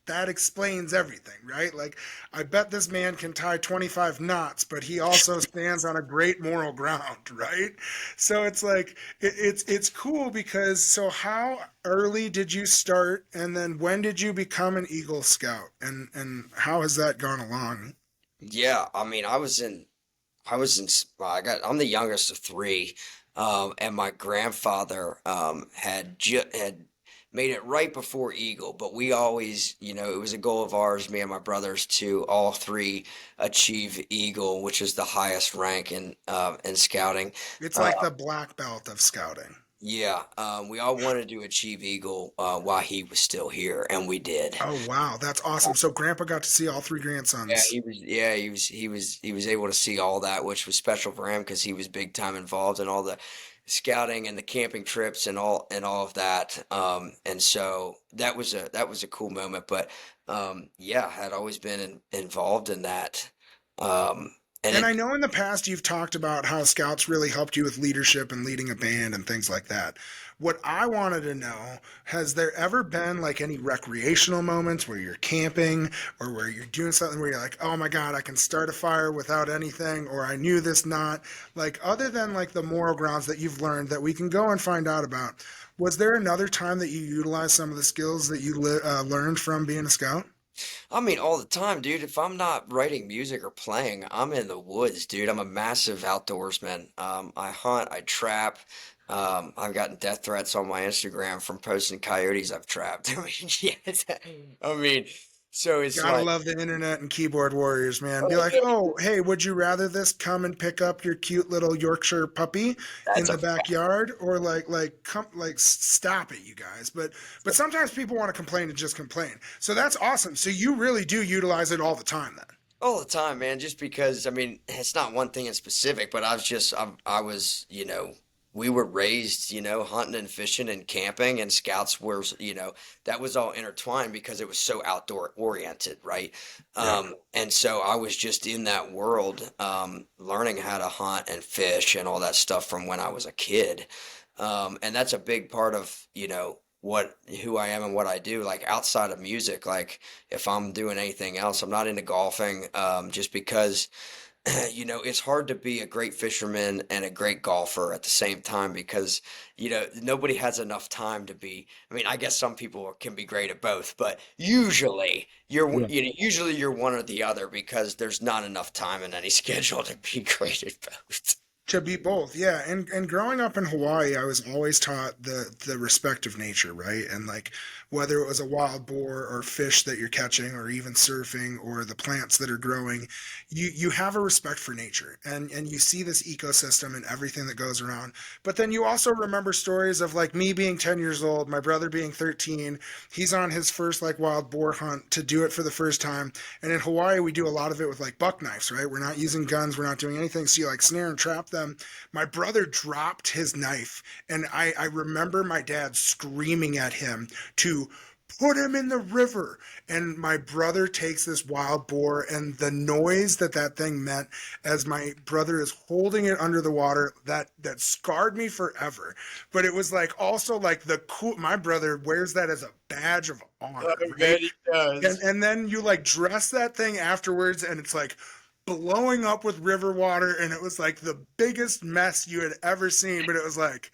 [SPEAKER 1] that explains everything, right? Like, I bet this man can tie 25 knots, but he also stands on a great moral ground, right? So it's like it's cool because so how early did you start, and then when did you become an Eagle Scout, and how has that gone along?
[SPEAKER 2] Yeah, I mean, I'm the youngest of three, and my grandfather had made it right before Eagle, but we always, it was a goal of ours, me and my brothers, to all three achieve Eagle, which is the highest rank in scouting.
[SPEAKER 1] It's
[SPEAKER 2] Uh,
[SPEAKER 1] like the black belt of scouting.
[SPEAKER 2] yeah, we all wanted to achieve Eagle while he was still here, and we did.
[SPEAKER 1] Oh wow, that's awesome. So grandpa got to see all three
[SPEAKER 2] Yeah,
[SPEAKER 1] grandsons.
[SPEAKER 2] he was able to see all that, which was special for him because he was big time involved in all the scouting and the camping trips and all of that. And so that was a cool moment. But yeah, I had always been involved in that. And
[SPEAKER 1] And I
[SPEAKER 2] it
[SPEAKER 1] know in the past you've talked about how scouts really helped you with leadership and leading a band and things like that. What I wanted to know, has there ever been like any recreational moments where you're camping or where you're doing something where you're like, oh my God, I can start a fire without anything, or I knew this not, like other than like the moral grounds that you've learned that we can go and find out about, was there another time that you utilized some of the skills that you learned from being a scout?
[SPEAKER 2] I mean, all the time, dude. If I'm not writing music or playing, I'm in the woods, dude. I'm a massive outdoorsman. I hunt, I trap. I've gotten death threats on my Instagram from posting coyotes I've trapped. I mean, yes. I mean, so it's
[SPEAKER 1] Gotta
[SPEAKER 2] like,
[SPEAKER 1] love the internet and keyboard warriors, man. Be
[SPEAKER 2] oh,
[SPEAKER 1] like,
[SPEAKER 2] dude,
[SPEAKER 1] oh, hey, would you rather this come and pick up your cute little Yorkshire puppy in
[SPEAKER 2] that's a
[SPEAKER 1] the backyard, or come stop it, you guys? But sometimes people want to complain and just complain. So that's awesome. So you really do utilize it all the time then.
[SPEAKER 2] all the time, man. Just because, I mean, it's not one thing in specific, but I was, we were raised, hunting and fishing and camping, and scouts were, that was all intertwined because it was so outdoor oriented, right?
[SPEAKER 1] Yeah.
[SPEAKER 2] And so I was just in that world, learning how to hunt and fish and all that stuff from when I was a kid. And that's a big part of, who I am and what I do. Like outside of music, like if I'm doing anything else, I'm not into golfing, just because it's hard to be a great fisherman and a great golfer at the same time because, nobody has enough time to be. I mean, I guess some people can be great at both, but usually you're one or the other because there's not enough time in any schedule to be great at both.
[SPEAKER 1] To be both, yeah. And growing up in Hawaii, I was always taught the respect of nature, right? And like whether it was a wild boar or fish that you're catching or even surfing or the plants that are growing, you have a respect for nature and you see this ecosystem and everything that goes around. But then you also remember stories of like me being 10 years old, my brother being 13, he's on his first like wild boar hunt to do it for the first time. And in Hawaii, we do a lot of it with like buck knives, right? We're not using guns, we're not doing anything. So you like snare and trap them. My brother dropped his knife, and I remember my dad screaming at him to put him in the river. And my brother takes this wild boar, and the noise that that thing meant as my brother is holding it under the water, that scarred me forever. But it was like also like the cool. My brother wears that as a badge of honor,
[SPEAKER 2] I
[SPEAKER 1] right?
[SPEAKER 2] bet he does.
[SPEAKER 1] And then you like dress that thing afterwards, and it's like blowing up with river water, and it was like the biggest mess you had ever seen. But it was like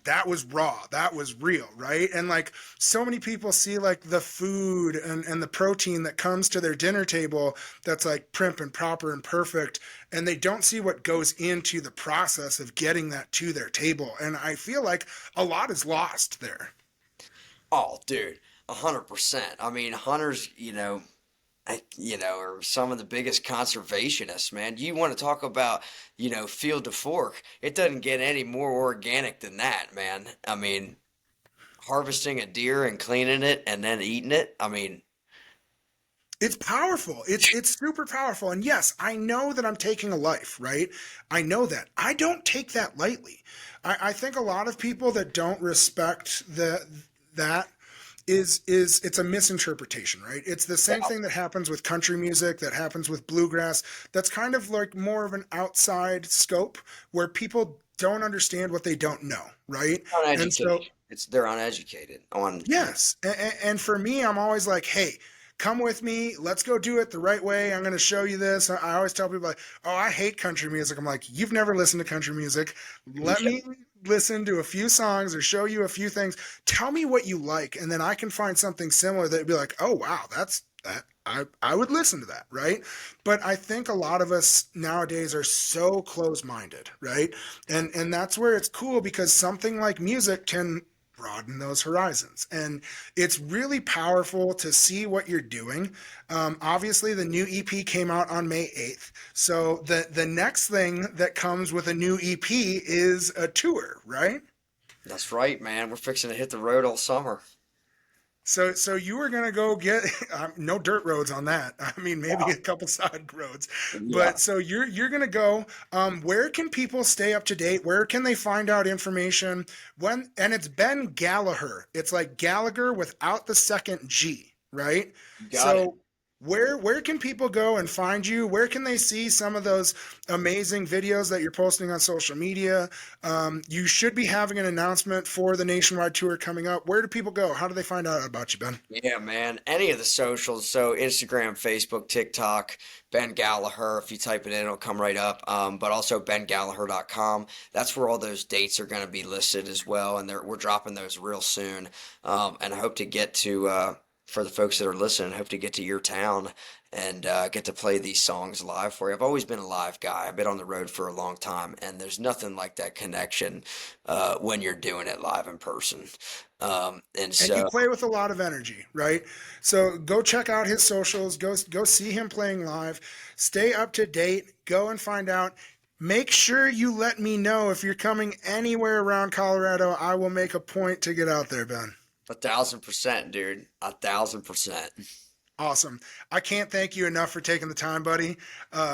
[SPEAKER 1] that was raw, that was real, right? And like so many people see like the food and the protein that comes to their dinner table that's like prim and proper and perfect, and they don't see what goes into the process of getting that to their table. And I feel like a lot is lost there.
[SPEAKER 2] Oh, dude, 100%. I mean, hunters, are some of the biggest conservationists, man. You want to talk about, field to fork. It doesn't get any more organic than that, man. I mean, harvesting a deer and cleaning it and then eating it. I mean,
[SPEAKER 1] It's powerful. It's super powerful. And yes, I know that I'm taking a life, right? I know that. I don't take that lightly. I think a lot of people that don't respect that is it's a misinterpretation, right? It's the
[SPEAKER 2] Yeah,
[SPEAKER 1] same thing that happens with country music, that happens with bluegrass. That's kind of like more of an outside scope where people don't understand what they don't know, right? And so
[SPEAKER 2] uneducated. It's they're uneducated on.
[SPEAKER 1] yes. And for me, I'm always like, hey, come with me. Let's go do it the right way. I'm going to show you this. I always tell people, like, oh, I hate country music. I'm like, you've never listened to country music. Let
[SPEAKER 2] Yeah,
[SPEAKER 1] me listen to a few songs or show you a few things. Tell me what you like. And then I can find something similar that'd be like, oh, wow, that's that. I would listen to that, right? But I think a lot of us nowadays are so close-minded, right? And that's where it's cool because something like music can broaden those horizons. And it's really powerful to see what you're doing. Obviously, the new EP came out on May 8th. So the next thing that comes with a new EP is a tour, right?
[SPEAKER 2] that's right, man. We're fixing to hit the road all summer.
[SPEAKER 1] So you were gonna go get no dirt roads on that. I mean, maybe a couple side roads,
[SPEAKER 2] Yeah,
[SPEAKER 1] but so you're gonna go. Where can people stay up to date? Where can they find out information? When and it's Ben Gallaher. It's like Gallagher without the second G, right?
[SPEAKER 2] you got it.
[SPEAKER 1] So where can people go and find you? Where can they see some of those amazing videos that you're posting on social media? You should be having an announcement for the nationwide tour coming up. Where do people go? How do they find out about you, Ben?
[SPEAKER 2] Yeah, man. Any of the socials, so Instagram, Facebook, TikTok, Ben Gallaher. If you type it in, it'll come right up. But also bengallaher.com. That's where all those dates are going to be listed as well, and we're dropping those real soon. And I hope to get to for the folks that are listening, I hope to get to your town and get to play these songs live for you. I've always been a live guy. I've been on the road for a long time, and there's nothing like that connection when you're doing it live in person. And
[SPEAKER 1] And you
[SPEAKER 2] so.
[SPEAKER 1] play with a lot of energy, right? So go check out his socials. Go see him playing live. Stay up to date. Go and find out. Make sure you let me know if you're coming anywhere around Colorado. I will make a point to get out there, Ben.
[SPEAKER 2] 1,000%, dude. 1,000%.
[SPEAKER 1] Awesome. I can't thank you enough for taking the time, buddy.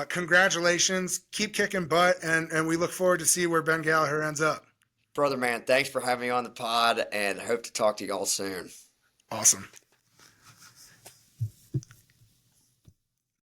[SPEAKER 1] Congratulations. Keep kicking butt, and we look forward to see where Ben Gallagher ends up.
[SPEAKER 2] Brother, man, thanks for having me on the pod, and I hope to talk to you all soon.
[SPEAKER 1] Awesome.